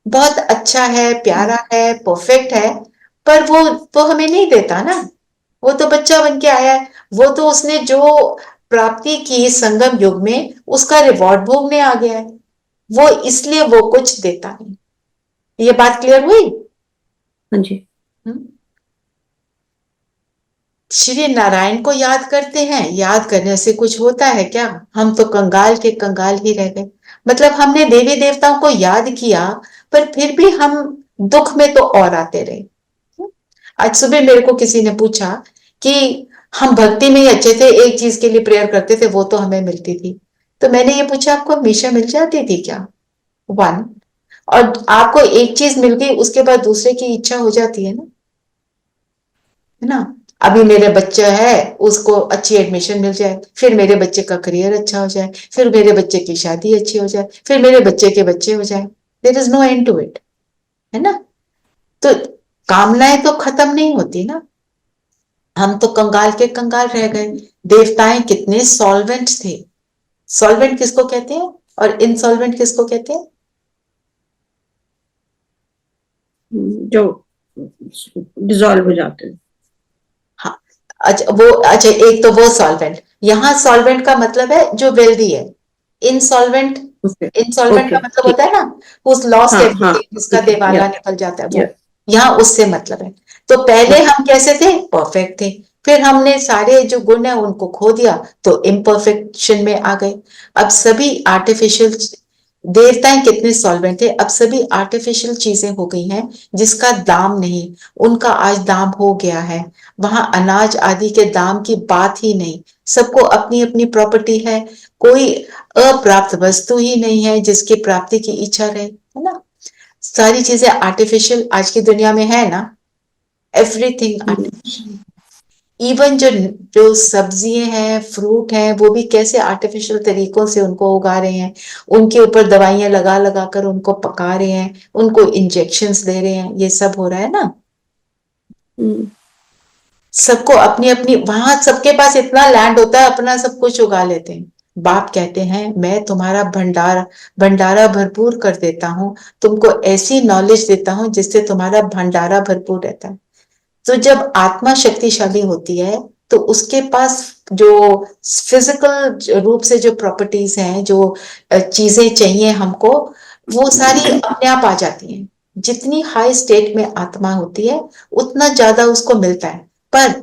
बहुत अच्छा है, प्यारा है, परफेक्ट है, पर वो तो हमें नहीं देता ना, वो तो बच्चा बन के आया है। वो तो उसने जो प्राप्ति की संगम युग में, उसका रिवॉर्ड भोगने आ गया है, वो इसलिए वो कुछ देता नहीं। ये बात क्लियर हुई? हाँ जी। हम्म? श्री नारायण को याद करते हैं, याद करने से कुछ होता है क्या? हम तो कंगाल के कंगाल ही रह गए। मतलब हमने देवी देवताओं को याद किया, पर फिर भी हम दुख में तो और आते रहे। आज सुबह मेरे को किसी ने पूछा कि हम भक्ति में ही अच्छे थे, एक चीज के लिए प्रेयर करते थे, वो तो हमें मिलती थी। तो मैंने ये पूछा, आपको हमेशा मिल जाती थी क्या? वन, और आपको एक चीज मिल गई, उसके बाद दूसरे की इच्छा हो जाती है ना। अभी मेरे बच्चा है, उसको अच्छी एडमिशन मिल जाए, फिर मेरे बच्चे का करियर अच्छा हो जाए, फिर मेरे बच्चे की शादी अच्छी हो जाए, फिर मेरे बच्चे के बच्चे हो जाए। There is no end to it, है ना। तो कामनाएं तो खत्म नहीं होती ना। हम तो कंगाल के कंगाल रह गए। देवताएं कितने सॉल्वेंट थे। सॉल्वेंट किसको कहते हैं और इनसॉल्वेंट किसको कहते हैं? जो डिजॉल्व हो जाते हैं। हाँ, अच्छा एक तो वो सॉल्वेंट, यहाँ सॉल्वेंट का मतलब है जो वेल्दी है। इनसॉल्वेंट, ओके इंसॉल्वेंट का ओके मतलब ठीक होता है ना, हुज लॉस्ट हाँ हाँ एवरीथिंग, जिसका ठीक है देवाला या निकल जाता है, या वो यहाँ उससे मतलब है। तो पहले ओके हम कैसे थे? परफेक्ट थे, फिर हमने सारे जो गुण है उनको खो दिया, तो इम्परफेक्शन में आ गए। अब सभी आर्टिफिशियल, देवताएं कितने सॉल्वेंट थे, अब सभी आर्टिफिशियल चीजें हो गई हैं जिसका दाम नहीं, उनका आज दाम हो गया है। वहां अनाज आदि के दाम की बात ही नहीं, सबको अपनी अपनी प्रॉपर्टी है, कोई अप्राप्त वस्तु ही नहीं है जिसकी प्राप्ति की इच्छा रहे, है ना। सारी चीजें आर्टिफिशियल आज की दुनिया में है ना, एवरीथिंग आर्टिफिशियल। इवन जो जो सब्जियां हैं, फ्रूट हैं, वो भी कैसे आर्टिफिशियल तरीकों से उनको उगा रहे हैं, उनके ऊपर दवाइयां लगा लगा कर उनको पका रहे हैं, उनको इंजेक्शंस दे रहे हैं, ये सब हो रहा है ना। सबको अपनी अपनी, वहां सबके पास इतना लैंड होता है, अपना सब कुछ उगा लेते हैं। बाप कहते हैं मैं तुम्हारा भंडारा भंडारा भरपूर कर देता हूँ, तुमको ऐसी नॉलेज देता हूँ जिससे तुम्हारा भंडारा भरपूर रहता है। तो जब आत्मा शक्तिशाली होती है, तो उसके पास जो फिजिकल रूप से जो प्रॉपर्टीज हैं, जो चीजें चाहिए हमको, वो सारी अपने आप आ जाती हैं। जितनी हाई स्टेट में आत्मा होती है, उतना ज्यादा उसको मिलता है। पर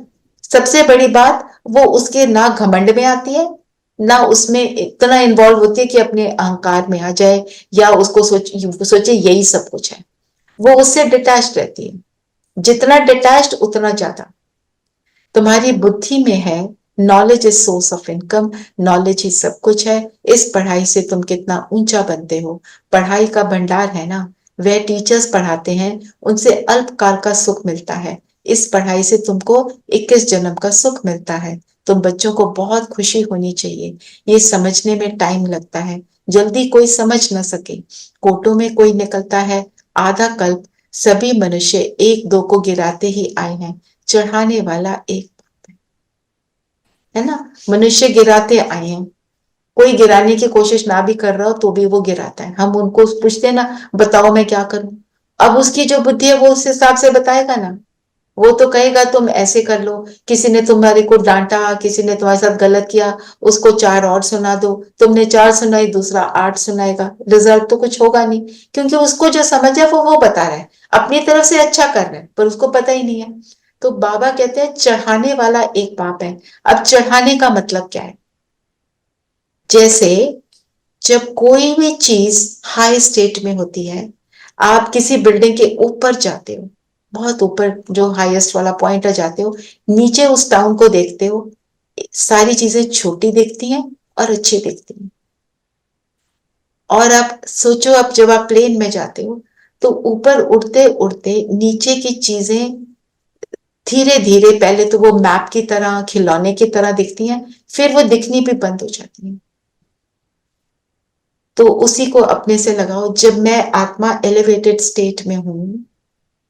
सबसे बड़ी बात, वो उसके ना घमंड में आती है, ना उसमें इतना इन्वॉल्व होती है कि अपने अहंकार में आ जाए, या उसको सोचे यही सब कुछ है। वो उससे डिटैच रहती है। जितना डिटैच्ड उतना ज्यादा तुम्हारी बुद्धि में है। Knowledge is source of income, knowledge ही सब कुछ है। इस पढ़ाई से तुम कितना ऊंचा बनते हो, पढ़ाई का भंडार है ना। वह टीचर्स पढ़ाते हैं, उनसे अल्पकाल का सुख मिलता है। इस पढ़ाई से तुमको 21 जन्म का सुख मिलता है। तुम बच्चों को बहुत खुशी होनी चाहिए। ये समझने में टाइम लगता है, जल्दी कोई समझ ना सके। कोटों में कोई निकलता है, आधा कल्प सभी मनुष्य एक दो को गिराते ही आए हैं, चढ़ाने वाला एक है ना। मनुष्य गिराते आए हैं, कोई गिराने की कोशिश ना भी कर रहा हो तो भी वो गिराता है। हम उनको पूछते हैं ना, बताओ मैं क्या करूं, अब उसकी जो बुद्धि है वो उस हिसाब से बताएगा ना। वो तो कहेगा तुम ऐसे कर लो, किसी ने तुम्हारे को डांटा, किसी ने तुम्हारे साथ गलत किया, उसको 4 और सुना दो, तुमने 4 सुनाई, दूसरा 8 सुनाएगा, रिजल्ट तो कुछ होगा नहीं, क्योंकि उसको जो समझ है वो बता रहा है, अपनी तरफ से अच्छा कर रहा है, पर उसको पता ही नहीं है। तो बाबा कहते हैं चढ़ाने वाला एक बाप है। अब चढ़ाने का मतलब क्या है? जैसे जब कोई भी चीज हाई स्टेट में होती है, आप किसी बिल्डिंग के ऊपर जाते हो, बहुत ऊपर जो हाईएस्ट वाला पॉइंट है जाते हो, नीचे उस टाउन को देखते हो, सारी चीजें छोटी दिखती हैं और अच्छी दिखती हैं। और आप सोचो, अब जब आप प्लेन में जाते हो तो ऊपर उड़ते उड़ते नीचे की चीजें धीरे धीरे, पहले तो वो मैप की तरह, खिलौने की तरह दिखती हैं, फिर वो दिखनी भी बंद हो जाती हैं। तो उसी को अपने से लगाओ, जब मैं आत्मा एलिवेटेड स्टेट में हूं,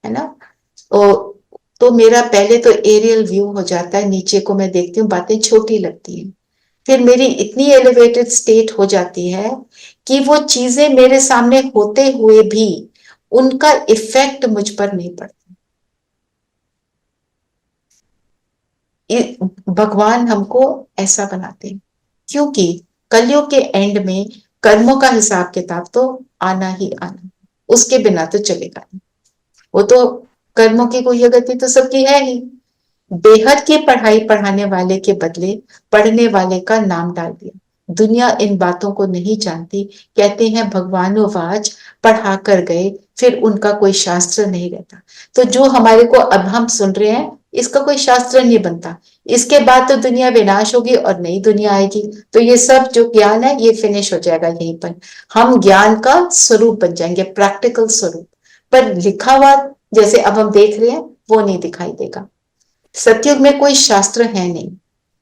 है ना, तो मेरा पहले तो एरियल व्यू हो जाता है, नीचे को मैं देखती हूँ, बातें छोटी लगती हैं। फिर मेरी इतनी एलिवेटेड स्टेट हो जाती है कि वो चीजें मेरे सामने होते हुए भी उनका इफेक्ट मुझ पर नहीं पड़ता। भगवान हमको ऐसा बनाते हैं, क्योंकि कलयुग के एंड में कर्मों का हिसाब किताब तो आना ही आना, उसके बिना तो चलेगा नहीं। वो तो कर्मों की कोई गति तो सबकी है ही। बेहद की पढ़ाई पढ़ाने वाले के बदले पढ़ने वाले का नाम डाल दिया। दुनिया इन बातों को नहीं जानती, कहते हैं भगवानोवाच, पढ़ा कर गए, फिर उनका कोई शास्त्र नहीं रहता। तो जो हमारे को अब हम सुन रहे हैं, इसका कोई शास्त्र नहीं बनता। इसके बाद तो दुनिया विनाश होगी और नई दुनिया आएगी, तो ये सब जो ज्ञान है ये फिनिश हो जाएगा यहीं पर। हम ज्ञान का स्वरूप बन जाएंगे, प्रैक्टिकल स्वरूप, पर लिखा हुआ जैसे अब हम देख रहे हैं वो नहीं दिखाई देगा। सतयुग में कोई शास्त्र है नहीं,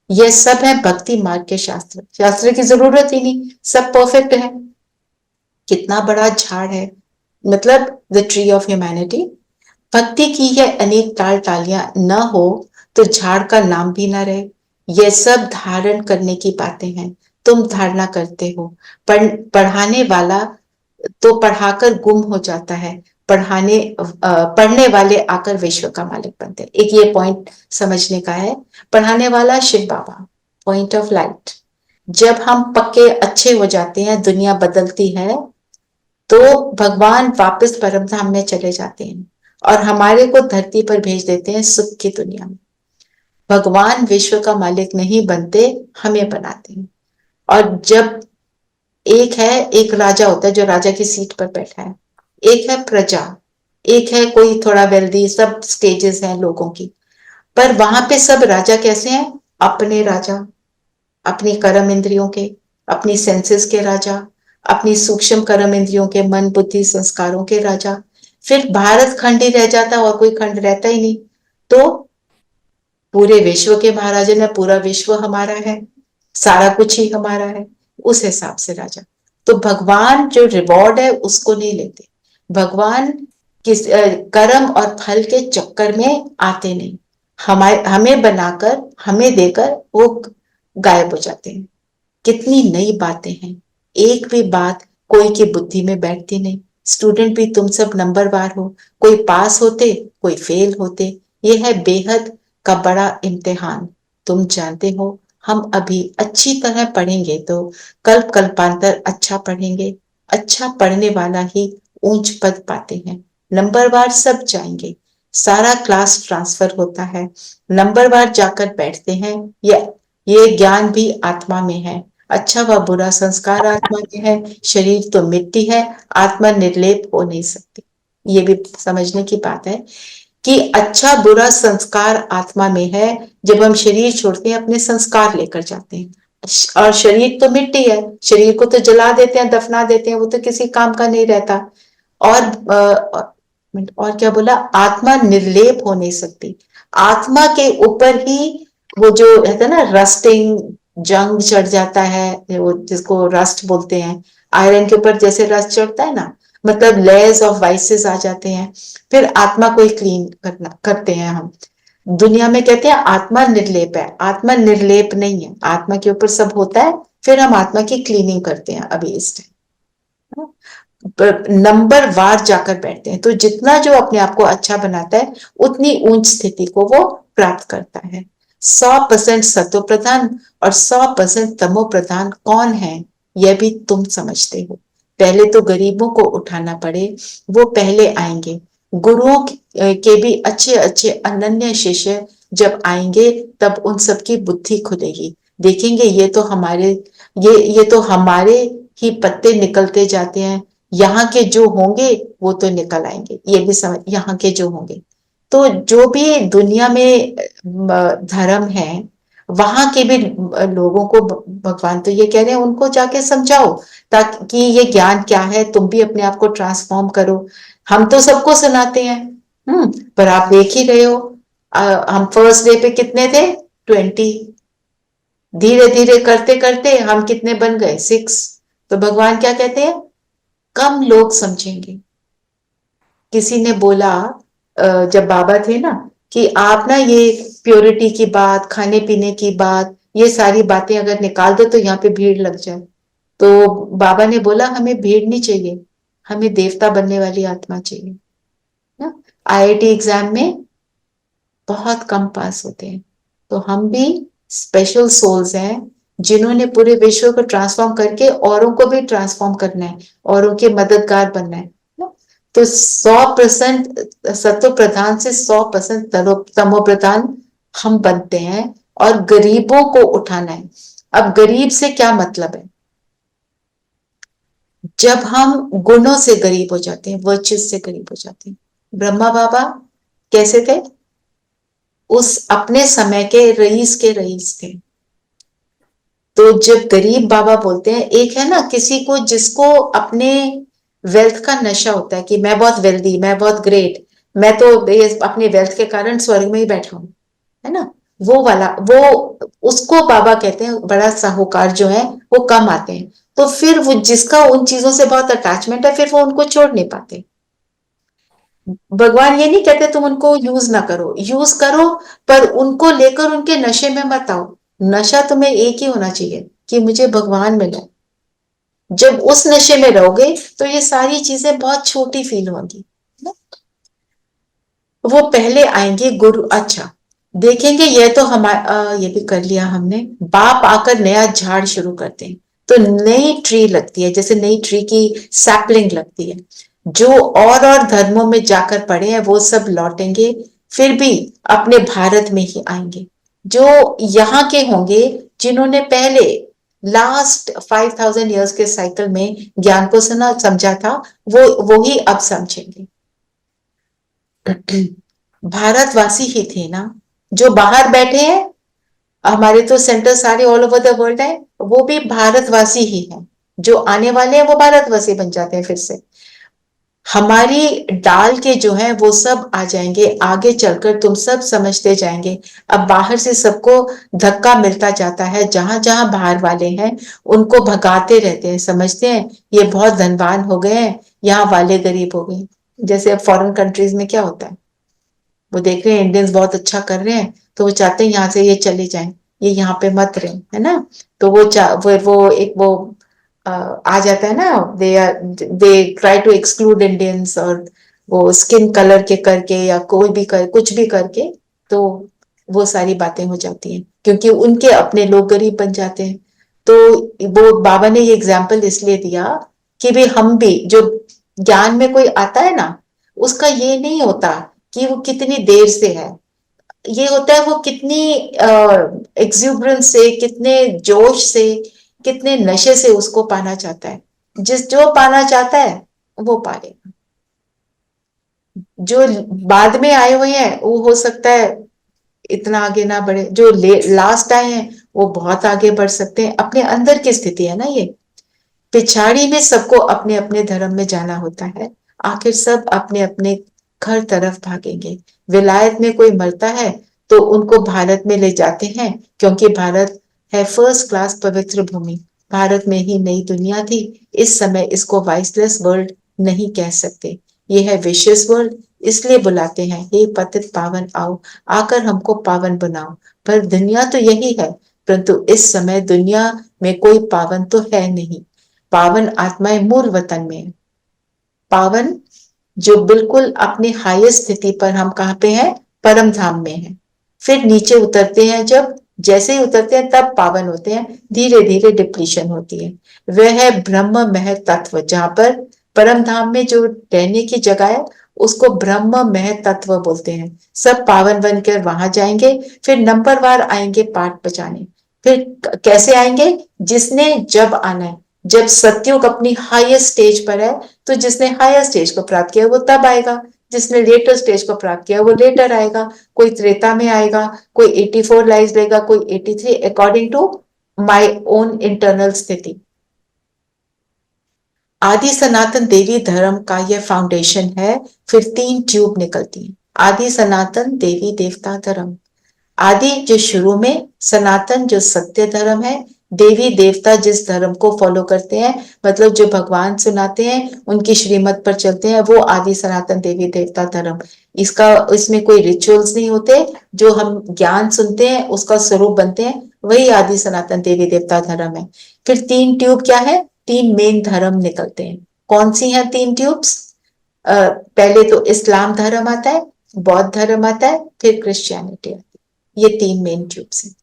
ये सब है भक्ति मार्ग के शास्त्र। शास्त्र की जरूरत ही नहीं, सब परफेक्ट है। कितना बड़ा झाड़ है, मतलब द ट्री ऑफ ह्यूमैनिटी। भक्ति की ये अनेक टाल टालियां न हो तो झाड़ का नाम भी ना रहे। ये सब धारण करने की बातें हैं, तुम धारणा करते हो। पढ़ाने वाला तो पढ़ाकर गुम हो जाता है, पढ़ने वाले आकर विश्व का मालिक बनते हैं। एक ये पॉइंट समझने का है। पढ़ाने वाला शिव बाबा, पॉइंट ऑफ लाइट। जब हम पक्के अच्छे हो जाते हैं, दुनिया बदलती है, तो भगवान वापस परम धाम में चले जाते हैं और हमारे को धरती पर भेज देते हैं सुख की दुनिया में। भगवान विश्व का मालिक नहीं बनते, हमें बनाते हैं। और जब एक राजा होता है जो राजा की सीट पर बैठा है, एक है प्रजा, एक है कोई थोड़ा वेल्दी, सब स्टेजेस हैं लोगों की। पर वहां पे सब राजा कैसे हैं? अपने राजा, अपनी कर्म इंद्रियों के, अपनी सेंसेस के राजा, अपनी सूक्ष्म कर्म इंद्रियों के, मन बुद्धि संस्कारों के राजा। फिर भारत खंड ही रह जाता और कोई खंड रहता ही नहीं। तो पूरे विश्व के महाराजा ने, पूरा विश्व हमारा है, सारा कुछ ही हमारा है, उस हिसाब से राजा। तो भगवान जो रिवॉर्ड है उसको नहीं लेते। भगवान किस कर्म और फल के चक्कर में आते नहीं, हमें बनाकर, हमें देकर वो गायब हो जाते हैं। कितनी नई बातें हैं, एक भी बात कोई की बुद्धि में बैठती नहीं। स्टूडेंट भी तुम सब नंबरवार हो, कोई पास होते, कोई फेल होते। ये है बेहद का बड़ा इम्तिहान। तुम जानते हो, हम अभी अच्छी तरह पढ़ेंगे तो कल्प कल्पांतर अच्छा पढ़ेंगे। अच्छा पढ़ने वाला ही ऊंच पद पाते हैं। नंबरवार सब जाएंगे, सारा क्लास ट्रांसफर होता है, नंबरवार जाकर बैठते हैं। ये ज्ञान भी आत्मा में है। अच्छा व बुरा संस्कार आत्मा में है, शरीर तो मिट्टी है, आत्मा निर्लेप हो नहीं सकती। ये भी समझने की बात है कि अच्छा बुरा संस्कार आत्मा में है। जब हम शरीर छोड़ते हैं, अपने संस्कार लेकर जाते हैं, और शरीर तो मिट्टी है, शरीर को तो जला देते हैं, दफना देते हैं, वो तो किसी काम का नहीं रहता। और क्या बोला, आत्मा निर्लेप हो नहीं सकती। आत्मा के ऊपर ही वो जो कहते हैं ना, रस्टिंग जंग चढ़ जाता है, वो जिसको रस्ट बोलते हैं, आयरन के ऊपर जैसे रस्ट चढ़ता है ना, मतलब लेयर्स ऑफ वाइसेस आ जाते हैं। फिर आत्मा को ही क्लीन करते हैं हम। दुनिया में कहते हैं आत्मा निर्लेप है, आत्मा निर्लेप नहीं है, आत्मा के ऊपर सब होता है, फिर हम आत्मा की क्लीनिंग करते हैं। अभी इस टाइम नंबर वार जाकर बैठते हैं, तो जितना जो अपने आप को अच्छा बनाता है उतनी ऊंच स्थिति को वो प्राप्त करता है। 100% सत्व प्रधान और 100% तमो प्रधान कौन है, यह भी तुम समझते हो। पहले तो गरीबों को उठाना पड़े, वो पहले आएंगे। गुरुओं के भी अच्छे अच्छे अनन्य शिष्य जब आएंगे, तब उन सबकी बुद्धि खुलेगी। देखेंगे ये तो हमारे ये तो हमारे ही पत्ते निकलते जाते हैं, यहाँ के जो होंगे वो तो निकल आएंगे, ये भी समझ, यहाँ के जो होंगे। तो जो भी दुनिया में धर्म है, वहां के भी लोगों को भगवान तो ये कह रहे हैं उनको जाके समझाओ, ताकि ये ज्ञान क्या है, तुम भी अपने आप को ट्रांसफॉर्म करो। हम तो सबको सुनाते हैं, पर आप देख ही रहे हो, हम फर्स्ट डे पे कितने थे, 20, धीरे धीरे करते करते हम कितने बन गए, 6। तो भगवान क्या कहते हैं, कम लोग समझेंगे। किसी ने बोला जब बाबा थे ना, कि आप ना ये प्योरिटी की बात, खाने पीने की बात, ये सारी बातें अगर निकाल दो तो यहाँ पे भीड़ लग जाए। तो बाबा ने बोला हमें भीड़ नहीं चाहिए, हमें देवता बनने वाली आत्मा चाहिए ना। आईआईटी एग्जाम में बहुत कम पास होते हैं, तो हम भी स्पेशल सोल्स हैं जिन्होंने पूरे विश्व को ट्रांसफॉर्म करके औरों को भी ट्रांसफॉर्म करना है, औरों के मददगार बनना है ना? तो 100% सत्व प्रधान से 100% तमो प्रधान हम बनते हैं, और गरीबों को उठाना है। अब गरीब से क्या मतलब है, जब हम गुणों से गरीब हो जाते हैं, वर्चुस से गरीब हो जाते हैं। ब्रह्मा बाबा कैसे थे, उस अपने समय के रईस के रईस थे। तो जब गरीब बाबा बोलते हैं, एक है ना किसी को जिसको अपने वेल्थ का नशा होता है कि मैं बहुत वेल्दी, मैं बहुत ग्रेट, मैं तो अपने वेल्थ के कारण स्वर्ग में ही बैठा हूं, है ना, वो वाला, वो उसको बाबा कहते हैं बड़ा साहूकार जो है वो कम आते हैं। तो फिर वो जिसका उन चीजों से बहुत अटैचमेंट है, फिर वो उनको छोड़ नहीं पाते। भगवान ये नहीं कहते तुम उनको यूज ना करो, यूज करो, पर उनको लेकर उनके नशे में मत आओ। नशा तुम्हें एक ही होना चाहिए कि मुझे भगवान मिला। जब उस नशे में रहोगे तो ये सारी चीजें बहुत छोटी फील होंगी। वो पहले आएंगे गुरु, अच्छा देखेंगे, ये तो हमारा ये भी कर लिया हमने, बाप आकर नया झाड़ शुरू करते हैं, तो नई ट्री लगती है, जैसे नई ट्री की सैपलिंग लगती है। जो और धर्मों में जाकर पड़े हैं वो सब लौटेंगे, फिर भी अपने भारत में ही आएंगे। जो यहाँ के होंगे जिन्होंने पहले लास्ट 5000 ईयर्स के साइकिल में ज्ञान को सुना समझा था, वो ही अब समझेंगे। भारतवासी ही थे ना, जो बाहर बैठे हैं, हमारे तो सेंटर सारे ऑल ओवर द वर्ल्ड है, वो भी भारतवासी ही हैं। जो आने वाले हैं वो भारतवासी बन जाते हैं फिर से। हमारी डाल के जो है वो सब आ जाएंगे, आगे चलकर तुम सब समझते जाएंगे। अब बाहर से सबको धक्का मिलता जाता है, जहां जहां बाहर वाले हैं उनको भगाते रहते हैं, समझते हैं ये बहुत धनवान हो गए हैं, यहाँ वाले गरीब हो गए। जैसे अब फॉरेन कंट्रीज में क्या होता है, वो देख रहे हैं इंडियंस बहुत अच्छा कर रहे हैं, तो वो चाहते हैं यहाँ से ये चले जाएं, ये यहाँ पे मत रहे, है ना। तो वो एक वो आ जाता है ना, they try to exclude Indians, और वो स्किन कलर के करके या कोई भी कुछ भी करके, तो वो सारी बातें हो जाती हैं, क्योंकि उनके अपने लोग गरीब बन जाते हैं। तो वो बाबा ने ये एग्जाम्पल इसलिए दिया कि भी हम भी, जो ज्ञान में कोई आता है ना, उसका ये नहीं होता कि वो कितनी देर से है, ये होता है वो कितनी एक्सूबरेंस से, कितने जोश से, कितने नशे से उसको पाना चाहता है। जो पाना चाहता है वो पा लेगा। जो बाद में आए हुए हैं वो हो सकता है इतना आगे ना बढ़े, जो लास्ट आए हैं वो बहुत आगे बढ़ सकते हैं। अपने अंदर की स्थिति है ना ये। पिछाड़ी में सबको अपने अपने धर्म में जाना होता है, आखिर सब अपने अपने घर तरफ भागेंगे। विलायत में कोई मरता है तो उनको भारत में ले जाते हैं, क्योंकि भारत है फर्स्ट क्लास पवित्र भूमि। भारत में ही नई दुनिया थी, इस समय इसको वाइसलेस वर्ल्ड नहीं कह सकते, ये है विशेष वर्ल्ड, इसलिए बुलाते हैं हे पतित पावन आओ, आकर हमको पावन बनाओ। पर दुनिया तो यही है, परंतु इस समय दुनिया में कोई पावन तो है नहीं। पावन आत्माएं मूल वतन में है। पावन जो बिल्कुल अपने हाईएस्ट स्थिति पर, हम कहाँ पे हैं, परम धाम में है। फिर नीचे उतरते हैं, जब जैसे ही उतरते हैं तब पावन होते हैं, धीरे धीरे डिप्लीशन होती है। वह है ब्रह्म मह तत्व, जहां पर परम धाम में जो रहने की जगह है उसको ब्रह्म मह तत्व बोलते हैं। सब पावन बनकर वहां जाएंगे, फिर नंबरवार आएंगे पाठ बचाने। फिर कैसे आएंगे? जिसने जब आना है, जब सतयुग अपनी हाईएस्ट स्टेज पर है, तो जिसने हायर स्टेज को प्राप्त किया वो तब आएगा, जिसने लेटर स्टेज को प्राप्त किया वो लेटर आएगा। कोई त्रेता में आएगा, कोई 84 लाइफ लेगा, कोई 83, according to my own internal स्थिति। आदि सनातन देवी धर्म का यह फाउंडेशन है। फिर 3 ट्यूब निकलती हैं। आदि सनातन देवी देवता धर्म, आदि जो शुरू में, सनातन जो सत्य धर्म है, देवी देवता जिस धर्म को फॉलो करते हैं, मतलब जो भगवान सुनाते हैं, उनकी श्रीमत पर चलते हैं, वो आदि सनातन देवी देवता धर्म। इसमें कोई रिचुअल्स नहीं होते, जो हम ज्ञान सुनते हैं उसका स्वरूप बनते हैं, वही आदि सनातन देवी देवता धर्म है। फिर 3 ट्यूब क्या है? 3 मेन धर्म निकलते हैं। कौन सी हैं 3 ट्यूब्स? पहले तो इस्लाम धर्म आता है, बौद्ध धर्म आता है, फिर क्रिश्चियनिटी आती है। ये 3 मेन ट्यूब्स हैं।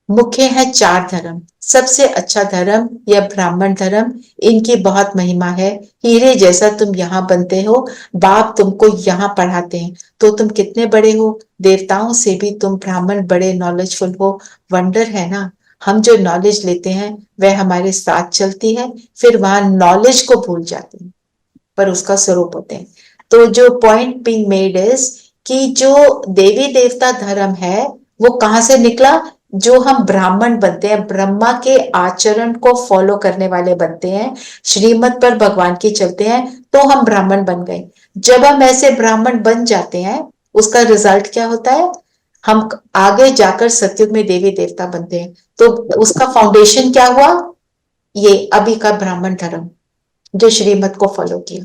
मुख्य है 4 धर्म। सबसे अच्छा धर्म यह ब्राह्मण धर्म, इनकी बहुत महिमा है। हीरे जैसा तुम यहाँ बनते हो, बाप तुमको यहाँ पढ़ाते हैं, तो तुम कितने बड़े हो, देवताओं से भी तुम ब्राह्मण बड़े नॉलेजफुल हो। वंडर है ना, हम जो नॉलेज लेते हैं वह हमारे साथ चलती है, फिर वहां नॉलेज को भूल जाते हैं, पर उसका स्वरूप होते हैं। तो जो पॉइंट बीइंग मेड इज कि जो देवी देवता धर्म है वो कहां से निकला? जो हम ब्राह्मण बनते हैं, ब्रह्मा के आचरण को फॉलो करने वाले बनते हैं, श्रीमत पर भगवान की चलते हैं, तो हम ब्राह्मण बन गए। जब हम ऐसे ब्राह्मण बन जाते हैं, उसका रिजल्ट क्या होता है? हम आगे जाकर सतयुग में देवी देवता बनते हैं। तो उसका फाउंडेशन क्या हुआ? ये अभी का ब्राह्मण धर्म, जो श्रीमत को फॉलो किया।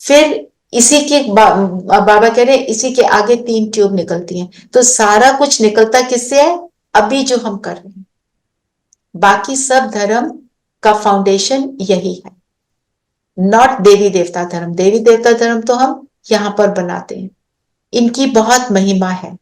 फिर इसी के बाबा कह रहे हैं इसी के आगे 3 ट्यूब निकलती हैं। तो सारा कुछ निकलता किससे है? अभी जो हम कर रहे हैं। बाकी सब धर्म का फाउंडेशन यही है, नॉट देवी देवता धर्म। देवी देवता धर्म तो हम यहां पर बनाते हैं। इनकी बहुत महिमा है।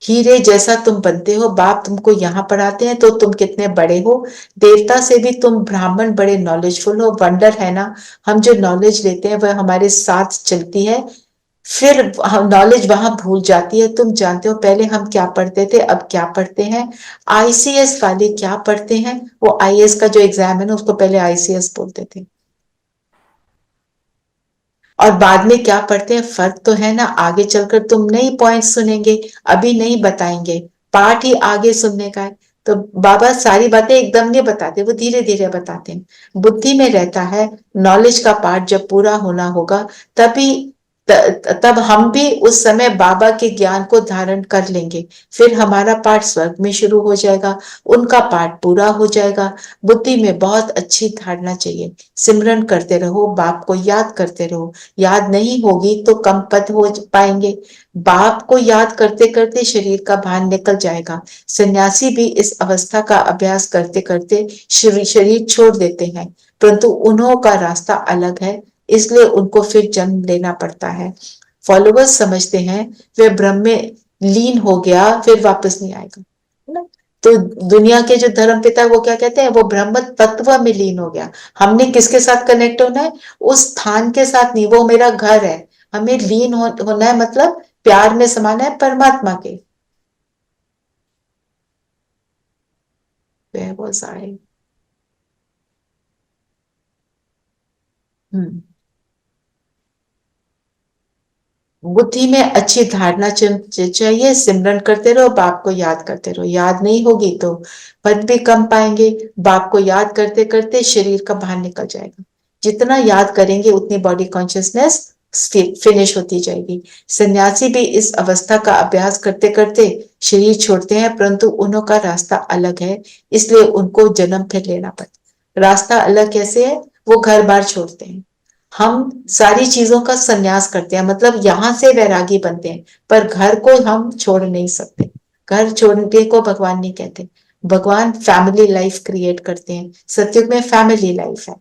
हीरे जैसा तुम बनते हो, बाप तुमको यहाँ पढ़ाते हैं, तो तुम कितने बड़े हो, देवता से भी तुम ब्राह्मण बड़े नॉलेजफुल हो। वंडर है ना, हम जो नॉलेज लेते हैं वह हमारे साथ चलती है, फिर हम नॉलेज वहां भूल जाती है। तुम जानते हो पहले हम क्या पढ़ते थे, अब क्या पढ़ते हैं? आईसीएस वाले क्या पढ़ते हैं? वो आईएएस का जो एग्जाम है ना, उसको पहले आईसीएस बोलते थे, और बाद में क्या पढ़ते हैं? फर्क तो है ना। आगे चलकर तुम नई पॉइंट सुनेंगे, अभी नहीं बताएंगे, पार्ट ही आगे सुनने का है। तो बाबा सारी बातें एकदम नहीं बताते, वो धीरे धीरे बताते हैं। बुद्धि में रहता है, नॉलेज का पार्ट जब पूरा होना होगा तभी तब हम भी उस समय बाबा के ज्ञान को धारण कर लेंगे। फिर हमारा पाठ स्वर्ग में शुरू हो जाएगा, उनका पाठ पूरा हो जाएगा। बुद्धि में बहुत अच्छी धारणा चाहिए। सिमरन करते रहो, बाप को याद करते रहो। याद नहीं होगी तो कम पद हो पाएंगे। बाप को याद करते करते शरीर का भान निकल जाएगा। सन्यासी भी इस अवस्था का अभ्यास करते करते शरीर छोड़ देते हैं, परंतु उन्हों का रास्ता अलग है, इसलिए उनको फिर जन्म लेना पड़ता है। फॉलोवर्स समझते हैं वे ब्रह्म में लीन हो गया, फिर वापस नहीं आएगा, है ना। तो दुनिया के जो धर्म पिता है वो क्या कहते हैं? वो ब्रह्म तत्व में लीन हो गया। हमने किसके साथ कनेक्ट होना है? उस स्थान के साथ नहीं, वो मेरा घर है। हमें लीन होना है, मतलब प्यार में समाना है परमात्मा के। Where was I? बुद्धि में अच्छी धारणा चाहिए। सिमरन करते रहो, बाप को याद करते रहो। याद नहीं होगी तो पद भी कम पाएंगे। बाप को याद करते करते शरीर का भान निकल जाएगा। जितना याद करेंगे उतनी बॉडी कॉन्शियसनेस फिनिश होती जाएगी। सन्यासी भी इस अवस्था का अभ्यास करते करते शरीर छोड़ते हैं, परंतु उन्हों का रास्ता अलग है, इसलिए उनको जन्म फिर लेना पड़ता। रास्ता अलग कैसे है? वो घर बार छोड़ते हैं। हम सारी चीजों का संन्यास करते हैं, मतलब यहां से वैरागी बनते हैं, पर घर को हम छोड़ नहीं सकते। घर छोड़ने को भगवान नहीं कहते। भगवान फैमिली लाइफ क्रिएट करते हैं। सतयुग में फैमिली लाइफ है।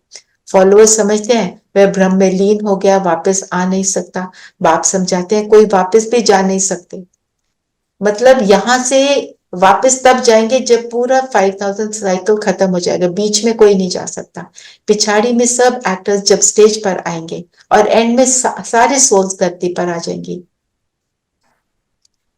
फॉलोअर्स समझते हैं वह ब्रह्म में लीन हो गया, वापस आ नहीं सकता। बाप समझाते हैं कोई वापस भी जा नहीं सकते, मतलब यहां से वापस तब जाएंगे जब पूरा 5000 साइकिल खत्म हो जाएगा। बीच में कोई नहीं जा सकता। पिछाड़ी में सब एक्टर्स जब स्टेज पर आएंगे और एंड में सारे सोल्स धरती पर आ जाएंगी।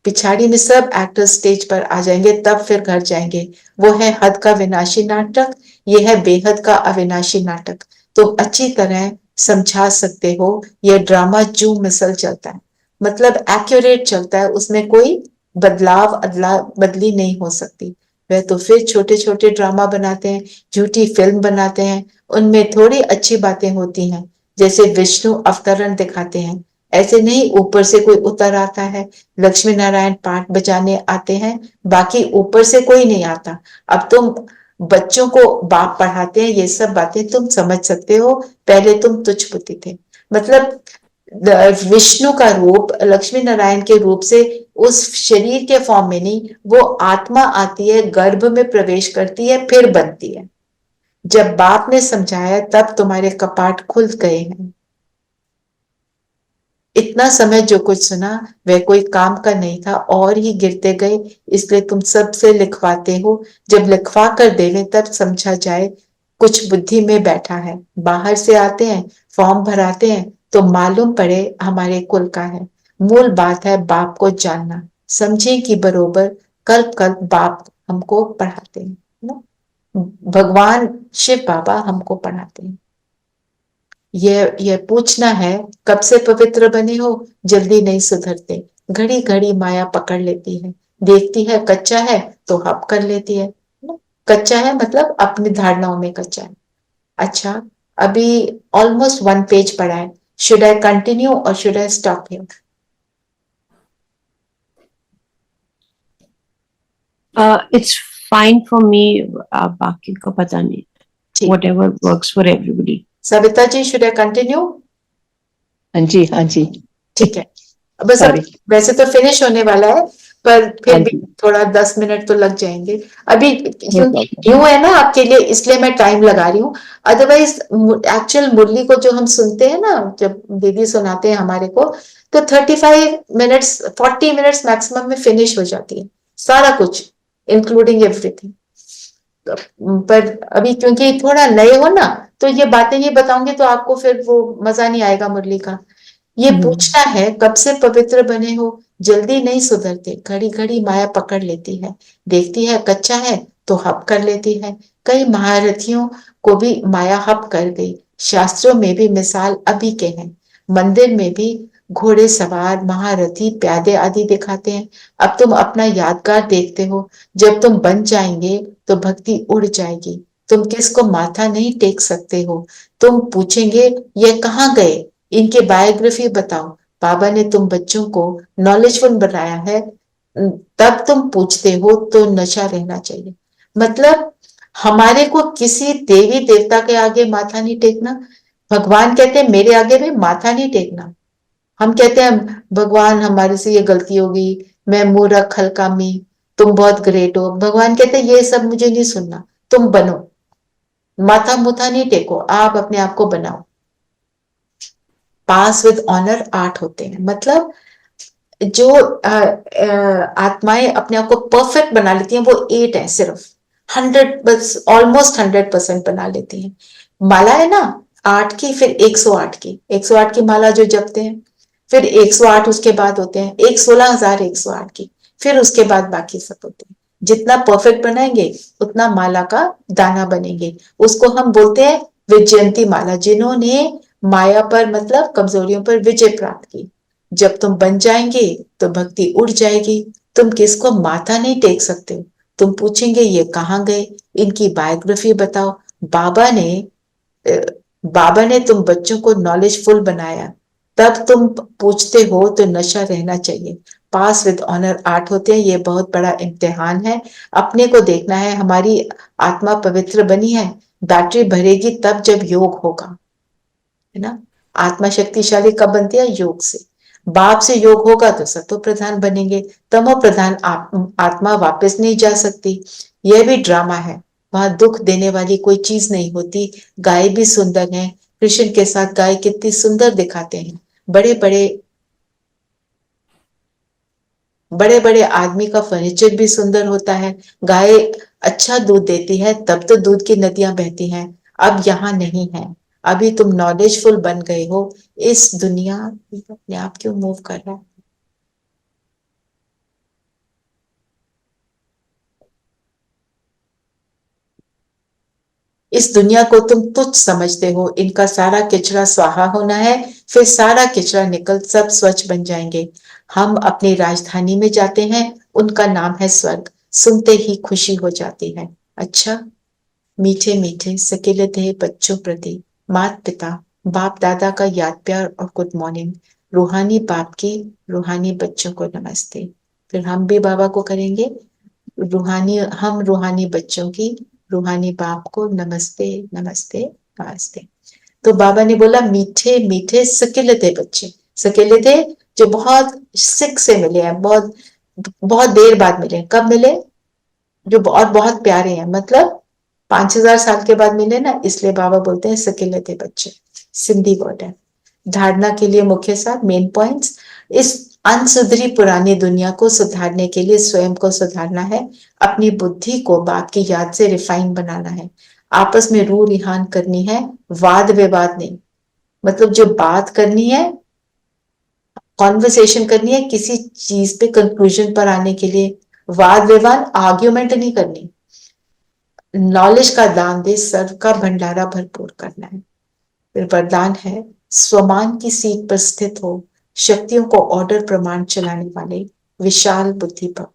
पिछाड़ी में सब एक्टर स्टेज पर आ जाएंगे, तब फिर घर जाएंगे। वो है हद का विनाशी नाटक, ये है बेहद का अविनाशी नाटक। तो अच्छी तरह समझा सकते हो, ये ड्रामा जू मिसल चलता है, मतलब एक्यूरेट चलता है, उसमें कोई बदलाव अदला बदली नहीं हो सकती। वह तो फिर छोटे छोटे ड्रामा बनाते हैं, झूठी फिल्म बनाते हैं, उनमें थोड़ी अच्छी बातें होती हैं, जैसे विष्णु अवतरण दिखाते हैं, ऐसे नहीं ऊपर से कोई उतर आता है, लक्ष्मी नारायण पाठ बजाने आते हैं, बाकी ऊपर से कोई नहीं आता। अब तुम बच्चों को बाप पढ़ाते हैं, ये सब बातें तुम समझ सकते हो, पहले तुम तुच्छ बुद्धि थे। मतलब विष्णु का रूप लक्ष्मी नारायण के रूप से उस शरीर के फॉर्म में नहीं, वो आत्मा आती है, गर्भ में प्रवेश करती है, फिर बनती है। जब बाप ने समझाया तब तुम्हारे कपाट खुल गए हैं। इतना समय जो कुछ सुना वह कोई काम का नहीं था, और ही गिरते गए, इसलिए तुम सबसे लिखवाते हो। जब लिखवा कर देवे तब समझा जाए कुछ बुद्धि में बैठा है। बाहर से आते हैं, फॉर्म भराते हैं, तो मालूम पड़े हमारे कुल का है। मूल बात है बाप को जानना, समझे कि बरोबर कल्प कल्प बाप हमको पढ़ाते हैं ना, भगवान शिव बाबा हमको पढ़ाते हैं। यह पूछना है कब से पवित्र बने हो, जल्दी नहीं सुधरते, घड़ी घड़ी माया पकड़ लेती है, देखती है कच्चा है तो हप कर लेती है। कच्चा है मतलब अपनी धारणाओं में कच्चा है। अच्छा, अभी ऑलमोस्ट 1 पेज पढ़ा है, शुड आई कंटिन्यू और should I stop here? It's fine for me, बाकी का पता नहीं, ठीक, whatever works for everybody. Savita ji should I continue? हाँ जी, हाँ जी। ठीक है, बस अब सॉरी। वैसे तो फिनिश होने वाला है, पर फिर हाँ भी जी, थोड़ा 10 मिनट तो लग जाएंगे अभी, नो क्योंकि प्रॉब्लम। न्यू है ना आपके लिए, इसलिए मैं टाइम लगा रही हूँ। अदरवाइज एक्चुअल मुरली को जो हम सुनते हैं ना, जब दीदी सुनाते हैं हमारे को, तो 35 मिनट्स 40 मिनट्स मैक्सिमम में फिनिश हो जाती है सारा कुछ, इंक्लूडिंग एवरीथिंग। पर अभी क्योंकि थोड़ा नए हो ना, तो ये बातें नहीं बताऊंगी तो आपको फिर वो मजा नहीं आएगा मुरली का। ये पूछना है कब से पवित्र बने हो, जल्दी नहीं सुधरते, घड़ी घड़ी माया पकड़ लेती है, देखती है कच्चा है तो हप कर लेती है। कई महारथियों को भी माया हप कर गई, शास्त्रों में भी मिसाल अभी के हैं, मंदिर में भी घोड़े सवार महारथी प्यादे आदि दिखाते हैं। अब तुम अपना यादगार देखते हो, जब तुम बन जाएंगे तो भक्ति उड़ जाएगी, तुम किसको माथा नहीं टेक सकते हो। तुम पूछेंगे ये कहाँ गए, इनके बायोग्राफी बताओ। बाबा ने तुम बच्चों को नॉलेजफुल बनाया है, तब तुम पूछते हो तो नशा रहना चाहिए। मतलब हमारे को किसी देवी देवता के आगे माथा नहीं टेकना। भगवान कहते हैं मेरे आगे भी माथा नहीं टेकना। हम कहते हैं भगवान हमारे से ये गलती होगी, मैं मूर्ख हलकामी, तुम बहुत ग्रेट हो। भगवान कहते हैं ये सब मुझे नहीं सुनना, तुम बनो, माथा मुथा नहीं टेको, आप अपने आप को बनाओ। पास विद ऑनर 8 होते हैं, मतलब जो आत्माएं अपने आप को परफेक्ट बना लेती हैं वो 8 है सिर्फ, 100 बस ऑलमोस्ट 100% बना लेती हैं। माला है ना 8 की, फिर 108 की, 108 की माला जो जपते हैं, फिर 108 उसके बाद होते हैं, 16,108 की, फिर उसके बाद बाकी सब होते हैं। जितना परफेक्ट बनाएंगे उतना माला का दाना बनेंगे, उसको हम बोलते हैं विजयंती माला, जिन्होंने माया पर मतलब कमजोरियों पर विजय प्राप्त की। जब तुम बन जाएंगे तो भक्ति उड़ जाएगी, तुम किसको माथा नहीं टेक सकते हो। तुम पूछेंगे ये कहाँ गए, इनकी बायोग्राफी बताओ। बाबा ने बाबा ने तुम बच्चों को नॉलेजफुल बनाया, तब तुम पूछते हो तो नशा रहना चाहिए। पास विद ऑनर 8 होते हैं, ये बहुत बड़ा इम्तिहान है। अपने को देखना है हमारी आत्मा पवित्र बनी है, बैटरी भरेगी तब जब योग होगा, है ना। आत्मा शक्तिशाली कब बनती है, योग से। बाप से योग होगा तो सत्व प्रधान बनेंगे, तमो प्रधान आत्मा वापस नहीं जा सकती। यह भी ड्रामा है, वहां दुख देने वाली कोई चीज नहीं होती। गाय भी सुंदर है, कृष्ण के साथ गाय कितनी सुंदर दिखाते हैं। बड़े बड़े बड़े बड़े आदमी का फर्नीचर भी सुंदर होता है। गाय अच्छा दूध देती है तब तो दूध की नदियां बहती हैं, अब यहाँ नहीं है। अभी तुम नॉलेजफुल बन गए हो, इस दुनिया अपने आप क्यों मूव कर रहा है। इस दुनिया को तुम तुच्छ समझते हो, इनका सारा कचरा स्वाहा होना है, फिर सारा कचरा निकल सब स्वच्छ बन जाएंगे। हम अपनी राजधानी में जाते हैं, उनका नाम है स्वर्ग, सुनते ही खुशी हो जाती है। अच्छा, मीठे मीठे सकेले थे बच्चों प्रति माता पिता बाप दादा का याद प्यार और गुड मॉर्निंग। रूहानी बाप की रूहानी बच्चों को नमस्ते। फिर हम भी बाबा को करेंगे, हम रूहानी बच्चों की रूहानी बाप को नमस्ते नमस्ते नमस्ते। तो बाबा ने बोला मीठे मीठे सकेले थे बच्चे, सकेले थे जो बहुत सिक से मिले हैं, बहुत बहुत देर बाद मिले। कब मिले? जो बहुत प्यारे हैं, मतलब 5000 साल के बाद मिले ना, इसलिए बाबा बोलते हैं सकेले थे बच्चे। सिंधी वर्ड है। धारणा के लिए मुख्य साथ मेन पॉइंट्स, इस अनसुधरी पुरानी दुनिया को सुधारने के लिए स्वयं को सुधारना है, अपनी बुद्धि को बाप की याद से रिफाइन बनाना है, आपस में रूह रिहान करनी है, वाद विवाद नहीं। मतलब जो बात करनी है, कॉन्वर्सेशन करनी है, किसी चीज पे कंक्लूजन पर आने के लिए, वाद विवाद आर्ग्यूमेंट नहीं करनी। नॉलेज का दान दे, सर्व का भंडारा भरपूर करना है। फिर वरदान है, स्वमान की सीट पर स्थित हो, शक्तियों को ऑर्डर प्रमाण चलाने वाले विशाल बुद्धि भव।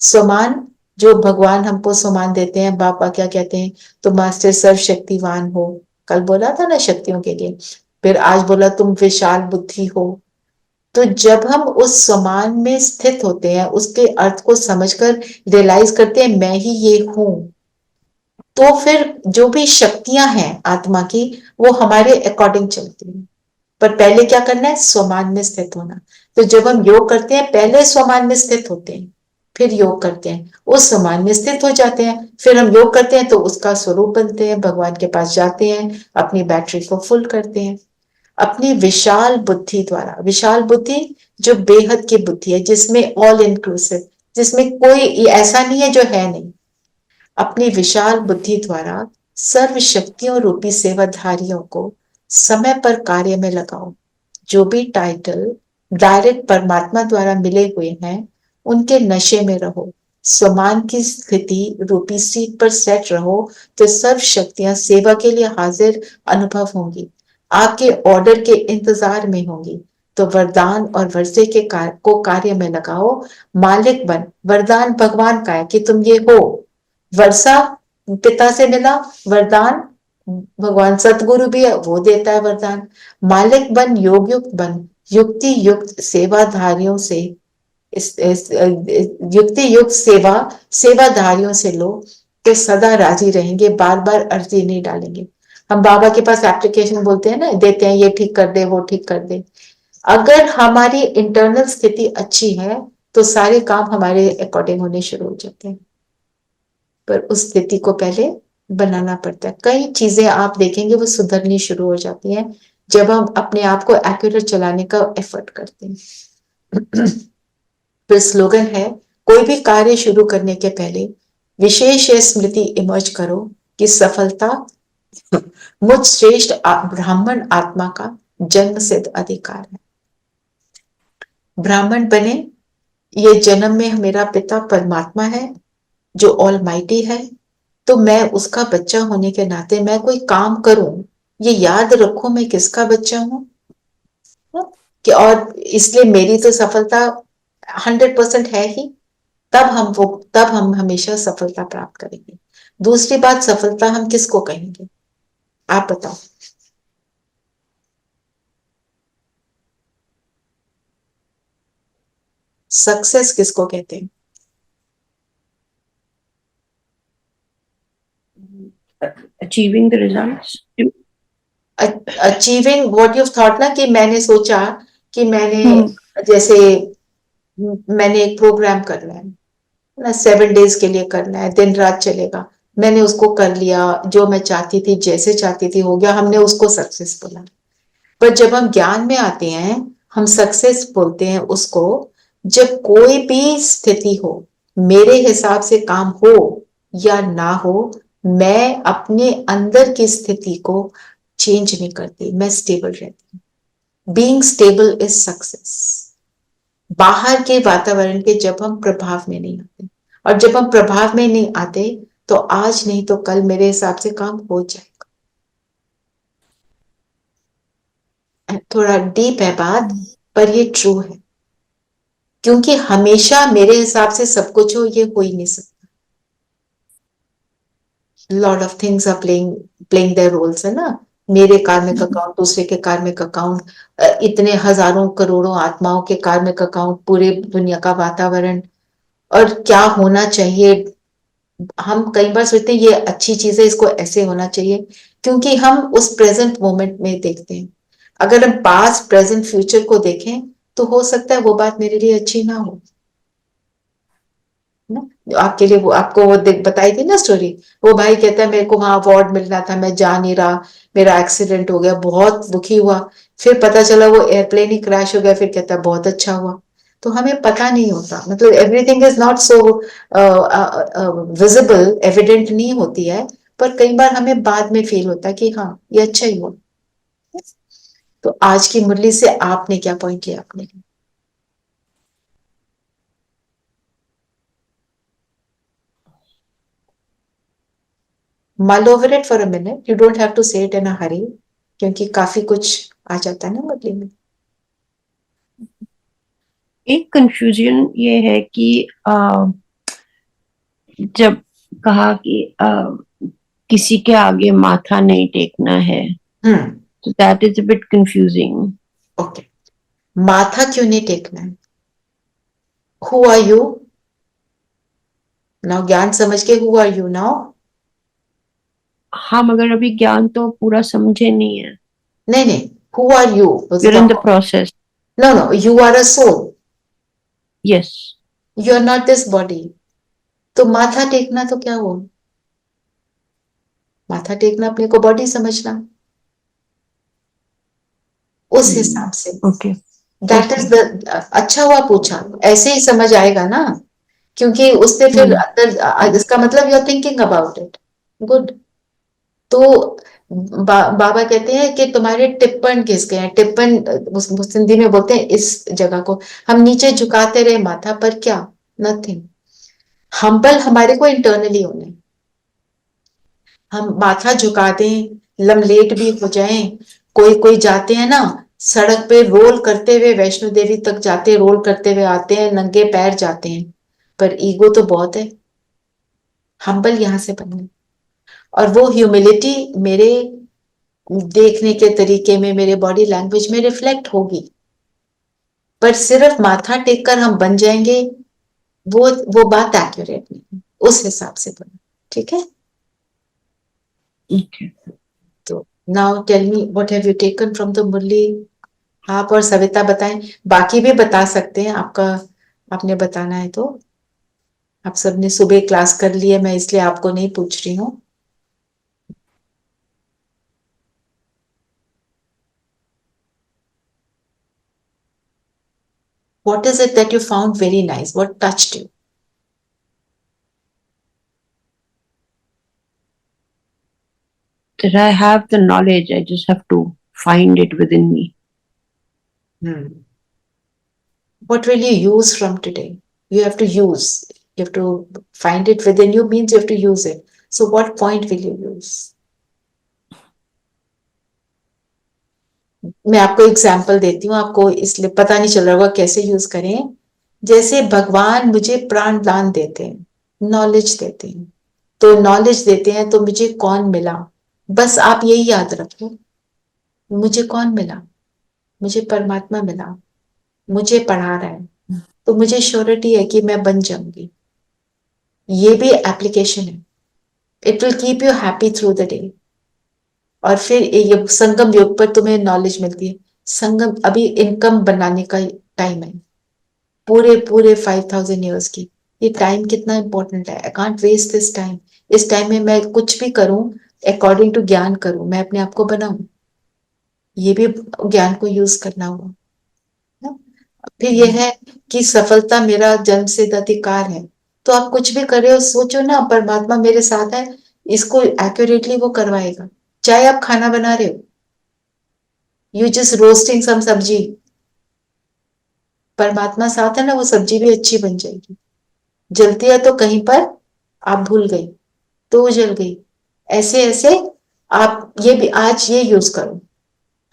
स्वमान जो भगवान हमको स्वमान देते हैं, बाबा क्या कहते हैं, तो मास्टर सर्वशक्तिवान हो, कल बोला था ना शक्तियों के लिए, फिर आज बोला तुम विशाल बुद्धि हो। तो जब हम उस स्वमान में स्थित होते हैं, उसके अर्थ को समझकर रियलाइज करते हैं मैं ही ये हूं, तो फिर जो भी शक्तियां हैं आत्मा की, वो हमारे अकॉर्डिंग चलती हैं। पर पहले क्या करना है? स्वमान में स्थित होना। तो जब हम योग करते हैं, पहले स्वमान में स्थित होते हैं, फिर योग करते हैं, उस स्वमान में स्थित हो जाते हैं, फिर हम योग करते हैं तो उसका स्वरूप बनते हैं, भगवान के पास जाते हैं, अपनी बैटरी को फुल करते हैं अपनी विशाल बुद्धि द्वारा। विशाल बुद्धि जो बेहद की बुद्धि है, जिसमें ऑल इंक्लूसिव, जिसमें कोई ऐसा नहीं है जो है नहीं। अपनी विशाल बुद्धि द्वारा सर्व शक्तियों रूपी सेवाधारियों को समय पर कार्य में लगाओ। जो भी टाइटल डायरेक्ट परमात्मा द्वारा मिले हुए हैं, उनके नशे में रहो, स्वमान की स्थिति रूपी सीट पर सेट रहो, तो सर्व शक्तियां सेवा के लिए हाजिर अनुभव होंगी, आपके ऑर्डर के इंतजार में होंगी। तो वरदान और वर्षे को कार्य में लगाओ। मालिक बन, वरदान भगवान का है कि तुम ये हो, वर्षा पिता से मिला, वरदान भगवान सतगुरु भी है, वो देता है वरदान। मालिक बन, योग युक्त बन, युक्ति युक्त सेवाधारियों से युक्ति युक्त सेवाधारियों से लो, तो सदा राजी रहेंगे, बार बार अर्जी नहीं डालेंगे। हम बाबा के पास एप्लीकेशन बोलते हैं ना, देते हैं, ये ठीक कर दे, वो ठीक कर दे। अगर हमारी इंटरनल स्थिति अच्छी है तो सारे काम हमारे अकॉर्डिंग होने शुरू हो जाते हैं, पर उस स्थिति को पहले बनाना पड़ता है। कई चीजें आप देखेंगे वो सुधरनी शुरू हो जाती हैं जब हम अपने आप को एक्यूरेट चलाने का एफर्ट करते हैं। फिर स्लोगन है, कोई भी कार्य शुरू करने के पहले विशेष स्मृति इमर्ज करो कि सफलता मुझ श्रेष्ठ ब्राह्मण आत्मा का जन्म सिद्ध अधिकार है। ब्राह्मण बने, ये जन्म में मेरा पिता परमात्मा है जो ऑल माइटी है, तो मैं उसका बच्चा होने के नाते मैं कोई काम करूं, ये याद रखो मैं किसका बच्चा हूं, कि और इसलिए मेरी तो सफलता 100% है ही, तब हम हमेशा सफलता प्राप्त करेंगे। दूसरी बात, सफलता हम किसको कहेंगे, आप बताओ। सक्सेस किसको कहते हैं? Achieving the results, achieving what you thought ना, कि मैंने सोचा कि जैसे मैंने एक प्रोग्राम करना है ना, 7 डेज के लिए करना है, दिन रात चलेगा, मैंने उसको कर लिया, जो मैं चाहती थी जैसे चाहती थी हो गया, हमने उसको सक्सेस बोला। पर जब हम ज्ञान में आते हैं, हम सक्सेस बोलते हैं उसको जब कोई भी स्थिति हो, मेरे हिसाब से काम हो या ना हो, मैं अपने अंदर की स्थिति को चेंज नहीं करती, मैं स्टेबल रहती हूँ। Being stable is success. बाहर के वातावरण के जब हम प्रभाव में नहीं आते, और जब हम प्रभाव में नहीं आते तो आज नहीं तो कल मेरे हिसाब से काम हो जाएगा। थोड़ा डीप है बात, पर ये ट्रू है, क्योंकि हमेशा मेरे हिसाब से सब कुछ हो, ये हो ही नहीं सकता। Lot of things are playing their roles, है ना। मेरे कार्मिक अकाउंट, दूसरे के कार्मिक अकाउंट, इतने हजारों करोड़ों आत्माओं के कार्मिक अकाउंट, पूरे दुनिया का वातावरण, और क्या होना चाहिए। हम कई बार सोचते हैं ये अच्छी चीज है, इसको ऐसे होना चाहिए, क्योंकि हम उस प्रेजेंट मोमेंट में देखते हैं। अगर हम पास्ट प्रेजेंट फ्यूचर को देखें तो हो सकता है वो बात मेरे लिए अच्छी ना हो ना। आपके लिए वो, आपको वो बताई थी ना स्टोरी, वो भाई कहता है मेरे को वहां अवार्ड मिलना था, मैं जा नहीं रहा, मेरा एक्सीडेंट हो गया, बहुत दुखी हुआ, फिर पता चला वो एयरप्लेन ही क्रैश हो गया, फिर कहता है बहुत अच्छा हुआ। तो हमें पता नहीं होता, मतलब everything is not so visible, evident नहीं होती है, पर कई बार हमें बाद में फील होता है कि हाँ ये अच्छा ही हुआ। तो आज की मुरली से आपने क्या पॉइंट लिया अपने लिए? mull over it for a minute. You don't have to say it in a hurry, क्योंकि काफी कुछ आ जाता है ना मुरली में। एक कंफ्यूजन ये है कि जब कहा कि किसी के आगे माथा नहीं टेकना है, तो that is a bit confusing. Okay, माथा क्यों नहीं टेकना है? Who are you now? ज्ञान समझ के हु आर यू नाउ? हाँ, मगर अभी ज्ञान तो पूरा समझे नहीं है। नहीं नहीं, who are you? You're in the process. No no, you are a soul, Yes. You are not this body. तो माथा टेकना तो क्या हुआ? माथा टेकना अपने को बॉडी समझना, उस हिसाब से। Okay. दैट इज द, अच्छा हुआ पूछा, ऐसे ही समझ आएगा ना, क्योंकि उससे फिर अंदर इसका मतलब you are thinking about it. Good. तो बाबा कहते हैं कि तुम्हारे टिप्पण किस गए हैं, टिप्पण हिंदी में बोलते हैं इस जगह को। हम नीचे झुकाते रहे माथा, पर क्या? नथिंग। हम्बल हमारे को इंटरनली होना है। हम माथा झुका दें, लमलेट भी हो जाएं, कोई कोई जाते हैं ना सड़क पे रोल करते हुए, वैष्णो देवी तक जाते, रोल करते हुए आते हैं, नंगे पैर जाते हैं, पर ईगो तो बहुत है। हम्बल यहां से बनना, और वो ह्यूमिलिटी मेरे देखने के तरीके में, मेरे बॉडी लैंग्वेज में रिफ्लेक्ट होगी। पर सिर्फ माथा टेक कर हम बन जाएंगे, वो बात एक्यूरेट नहीं। उस हिसाब से बना, ठीक है। Okay. तो now tell me what have you taken from the Murli? आप और सविता बताएं, बाकी भी बता सकते हैं, आपका आपने बताना है तो। आप सबने सुबह क्लास कर ली है, मैं इसलिए आपको नहीं पूछ रही हूँ। What is it that you found very nice? What touched you? That I have the knowledge, I just have to find it within me. What will you use from today? You have to use. You have to find it within you, means you have to use it. So what point will you use? मैं आपको example देती हूँ, आपको इसलिए पता नहीं चल रहा होगा कैसे यूज करें। जैसे भगवान मुझे प्राण दान देते हैं, नॉलेज देते हैं, तो नॉलेज देते हैं तो मुझे कौन मिला? बस आप यही याद रखो, मुझे कौन मिला? मुझे परमात्मा मिला, मुझे पढ़ा रहा है, तो मुझे श्योरिटी है कि मैं बन जाऊंगी। ये भी एप्लीकेशन है। It will keep you happy through the day. और फिर ये संगम योग पर तुम्हें नॉलेज मिलती है। संगम, अभी इनकम बनाने का टाइम है, पूरे पूरे 5000 ईयर्स की। ये टाइम कितना इंपॉर्टेंट है, I can't waste this time. इस टाइम में मैं कुछ भी करूं, अकॉर्डिंग टू ज्ञान करूं, मैं अपने आप को बनाऊं, ये भी ज्ञान को यूज करना हुआ ना। फिर यह है कि सफलता मेरा जन्मसिद्ध अधिकार है, तो आप कुछ भी कर रहे हो सोचो ना, परमात्मा मेरे साथ है, इसको एक्यूरेटली वो करवाएगा। चाहे आप खाना बना रहे हो, यू जस्ट रोस्टिंग सम सब्जी, परमात्मा साथ है ना, वो सब्जी भी अच्छी बन जाएगी। जलती है तो कहीं पर आप भूल गए, तो जल गई। ऐसे ऐसे आप ये भी आज ये यूज करो,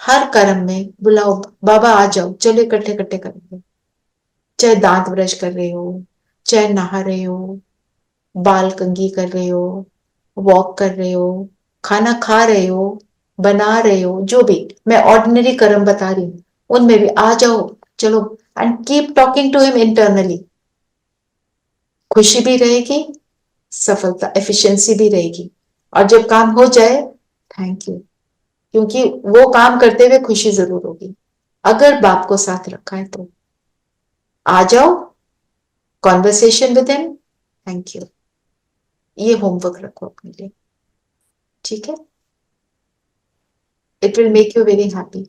हर कर्म में बुलाओ, बाबा आ जाओ, चलो इकट्ठे इकट्ठे करेंगे। चाहे दांत ब्रश कर रहे हो, चाहे नहा रहे हो, बाल कंघी कर रहे हो, वॉक कर रहे हो, खाना खा रहे हो, बना रहे हो, जो भी मैं ऑर्डिनरी कर्म बता रही हूँ, उनमें भी आ जाओ, चलो। And keep talking to him internally. खुशी भी रहेगी, सफलता एफिशिएंसी भी रहेगी। और जब काम हो जाए, थैंक यू, क्योंकि वो काम करते हुए खुशी जरूर होगी अगर बाप को साथ रखा है तो। आ जाओ, conversation with him, thank you, ये होमवर्क रखो अपने लिए, ठीक है? It will make you very happy.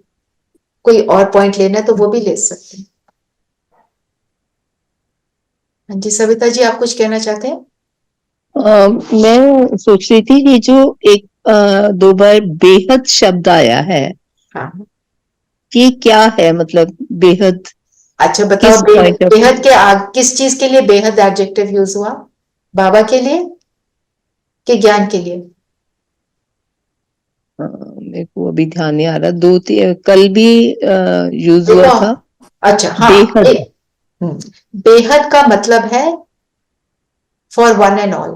कोई और पॉइंट लेना है तो वो भी ले सकते हैं। हाँ जी सविता जी, आप कुछ कहना चाहते हैं? मैं सोच रही थी, ये जो एक दो बार बेहद शब्द आया है, हाँ, ये क्या है? मतलब बेहद अच्छा बताओ, किस पॉइंट ऑफ बेहद के किस चीज के लिए बेहद एडजेक्टिव यूज हुआ? बाबा के लिए कि ज्ञान के लिए? मेरे को अभी ध्यान नहीं आ रहा। दो तीन कल भी यूज हुआ देखो, था। अच्छा हाँ, बेहद। बेहद का मतलब है for one and all,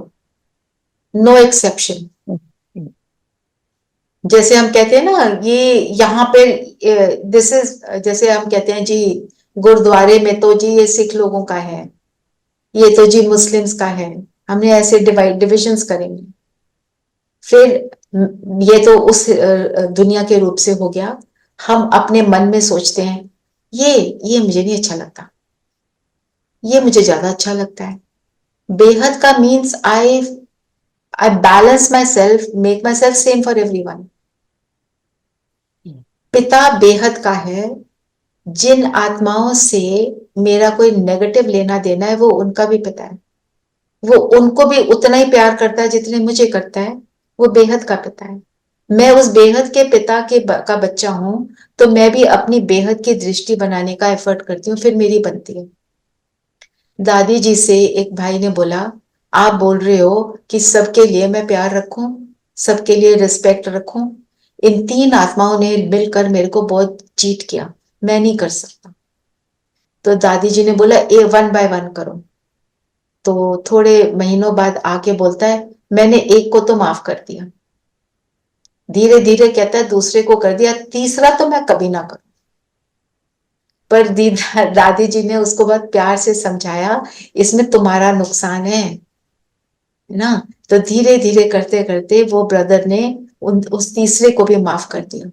no exception. जैसे हम कहते हैं ना, ये यहाँ पे दिस इज, जैसे हम कहते हैं जी गुरुद्वारे में तो जी ये सिख लोगों का है, ये तो जी मुस्लिम्स का है, हमने ऐसे डिविजन्स करेंगे। फिर ये तो उस दुनिया के रूप से हो गया। हम अपने मन में सोचते हैं ये मुझे नहीं अच्छा लगता, ये मुझे ज्यादा अच्छा लगता है। बेहद का means I balance my self, make my self same for everyone. पिता बेहद का है, जिन आत्माओं से मेरा कोई नेगेटिव लेना देना है वो उनका भी पिता है, वो उनको भी उतना ही प्यार करता है जितने मुझे करता है, वो बेहद का पिता है। मैं उस बेहद के पिता का बच्चा हूं, तो मैं भी अपनी बेहद की दृष्टि बनाने का एफर्ट करती हूँ, फिर मेरी बनती है। दादी जी से एक भाई ने बोला, आप बोल रहे हो कि सबके लिए मैं प्यार रखूं, सबके लिए रिस्पेक्ट रखूं, इन तीन आत्माओं ने मिलकर मेरे को बहुत चीट किया, मैं नहीं कर सकता। तो दादी जी ने बोला ए वन बाय वन करो। तो थोड़े महीनों बाद आके बोलता है, मैंने एक को तो माफ कर दिया। धीरे धीरे कहता है दूसरे को कर दिया, तीसरा तो मैं कभी ना करूं। पर दादी जी ने उसको बहुत प्यार से समझाया, इसमें तुम्हारा नुकसान है ना। तो धीरे धीरे करते करते वो ब्रदर ने उस तीसरे को भी माफ कर दिया।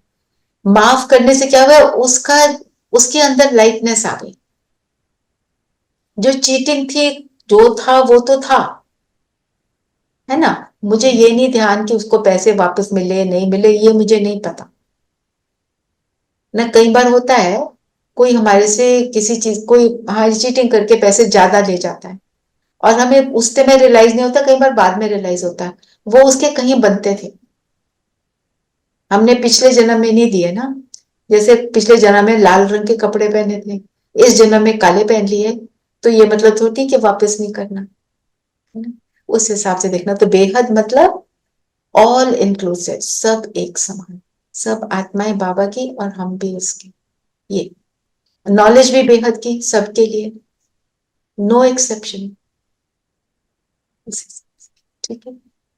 माफ करने से क्या हुआ, उसका उसके अंदर लाइटनेस आ गई। जो चीटिंग थी, जो था वो तो था, है ना। मुझे ये नहीं ध्यान कि उसको पैसे वापस मिले नहीं मिले, ये मुझे नहीं पता ना। कई बार होता है कोई हमारे से किसी चीज, कोई हमारी चीटिंग करके पैसे ज्यादा ले जाता है और हमें उस समय रियलाइज नहीं होता, कई बार बाद में रियलाइज होता है वो उसके कहीं बनते थे, हमने पिछले जन्म में नहीं दिए ना। जैसे पिछले जन्म में लाल रंग के कपड़े पहने थे, इस जन्म में काले पहन लिए, तो ये मतलब थोड़ी कि वापस नहीं करना, है ना? उस हिसाब से देखना। तो बेहद मतलब ऑल इंक्लूसिव, सब एक समान, सब आत्माएं बाबा की और हम भी उसके। ये नॉलेज भी बेहद की, सबके लिए, नो एक्सेप्शन। ठीक है,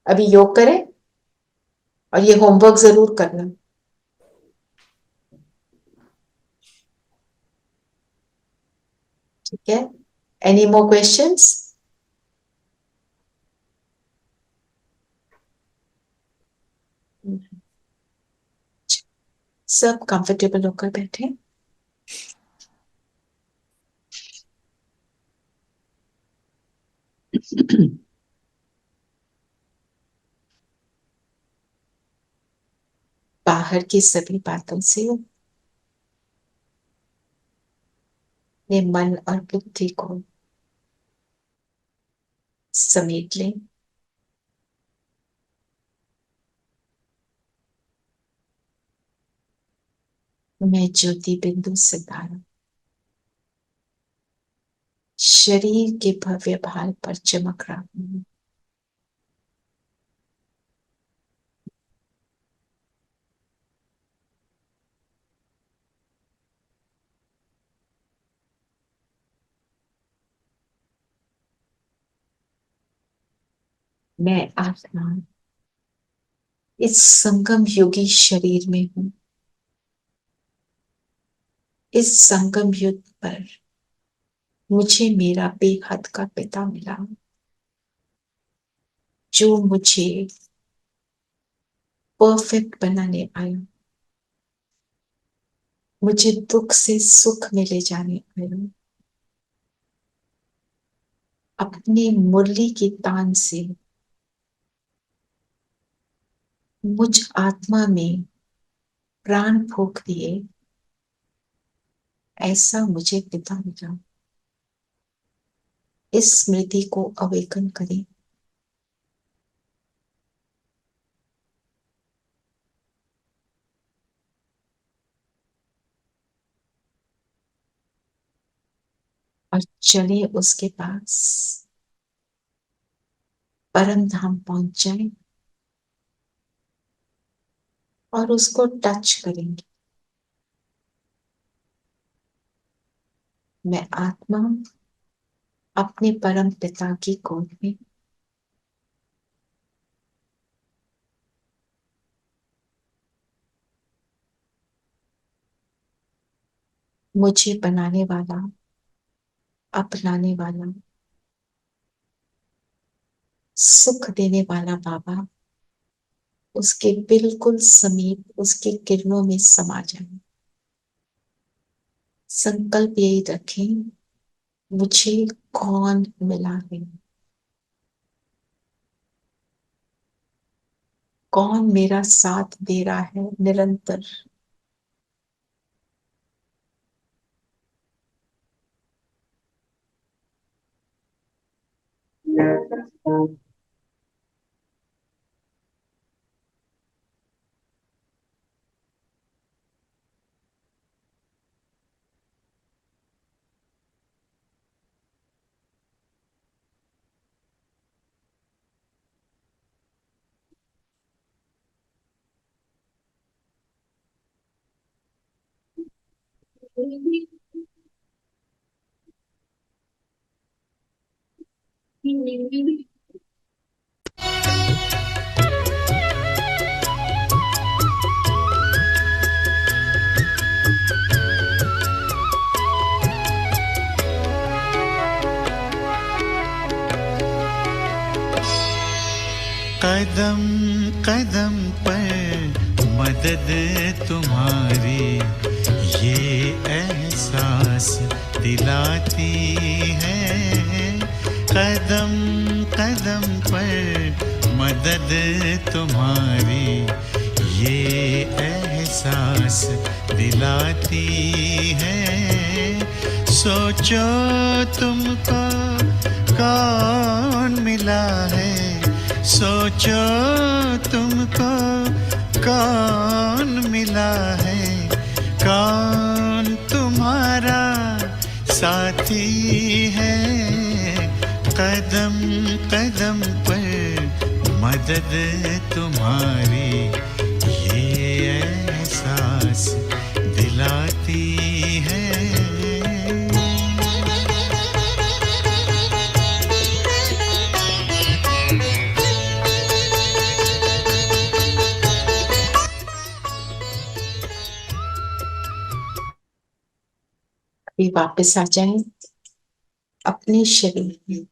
अभी योग करें और ये होमवर्क जरूर करना। ठीक है, एनी मोर क्वेश्चंस? सब कंफर्टेबल होकर बैठे। बाहर की सभी बातों से अपने मन और बुद्धि को समेट लें। मैं ज्योति बिंदु सितारा शरीर के भव्य भाल पर चमक रहा हूं। मैं आत्मा इस संगम योगी शरीर में हूं। इस संगम युग पर मुझे मेरा बेहद का पिता मिला, जो मुझे परफेक्ट बनाने आया, मुझे दुख से सुख में ले जाने आया, अपनी मुरली की तान से मुझ आत्मा में प्राण फूंक दिए। ऐसा मुझे पिता मिला। इस स्मृति को अवेकन करें। और चलिए उसके पास परम धाम पहुंच जाएं और उसको टच करेंगे। मैं आत्मा अपने परम पिता की गोद में मुझे बनाने वाला, अपनाने वाला, सुख देने वाला बाबा उसके बिल्कुल समीप उसकी किरणों में समा जाए। संकल्प यही रखें, मुझे कौन मिला है, कौन मेरा साथ दे रहा है निरंतर। कदम कदम पर मदद तुम्हारी ये एहसास दिलाती है। कदम कदम पर मदद तुम्हारी ये एहसास दिलाती है। सोचो तुमको कौन मिला है, सोचो तुमको कौन मिला है, कौन तुम्हारा साथी है। कदम कदम पर मदद तुम्हारी ये एहसास दिलाती है। अभी वापस आ जाएं अपने शरीर में।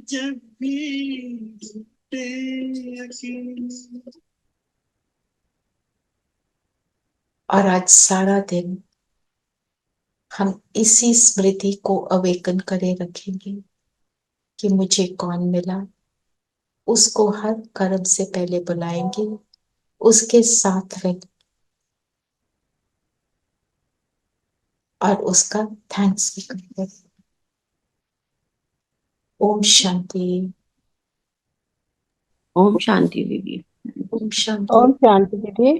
जब भी टूटे यकीन, और आज सारा दिन हम इसी स्मृति को अवेकन करे रखेंगे कि मुझे कौन मिला। उसको हर कर्म से पहले बुलाएंगे, उसके साथ रहेंगे और उसका थैंक्स भी करेंगे। ओम शांति। ओम शांति दीदी। ओम शांति। ओम शांति दीदी।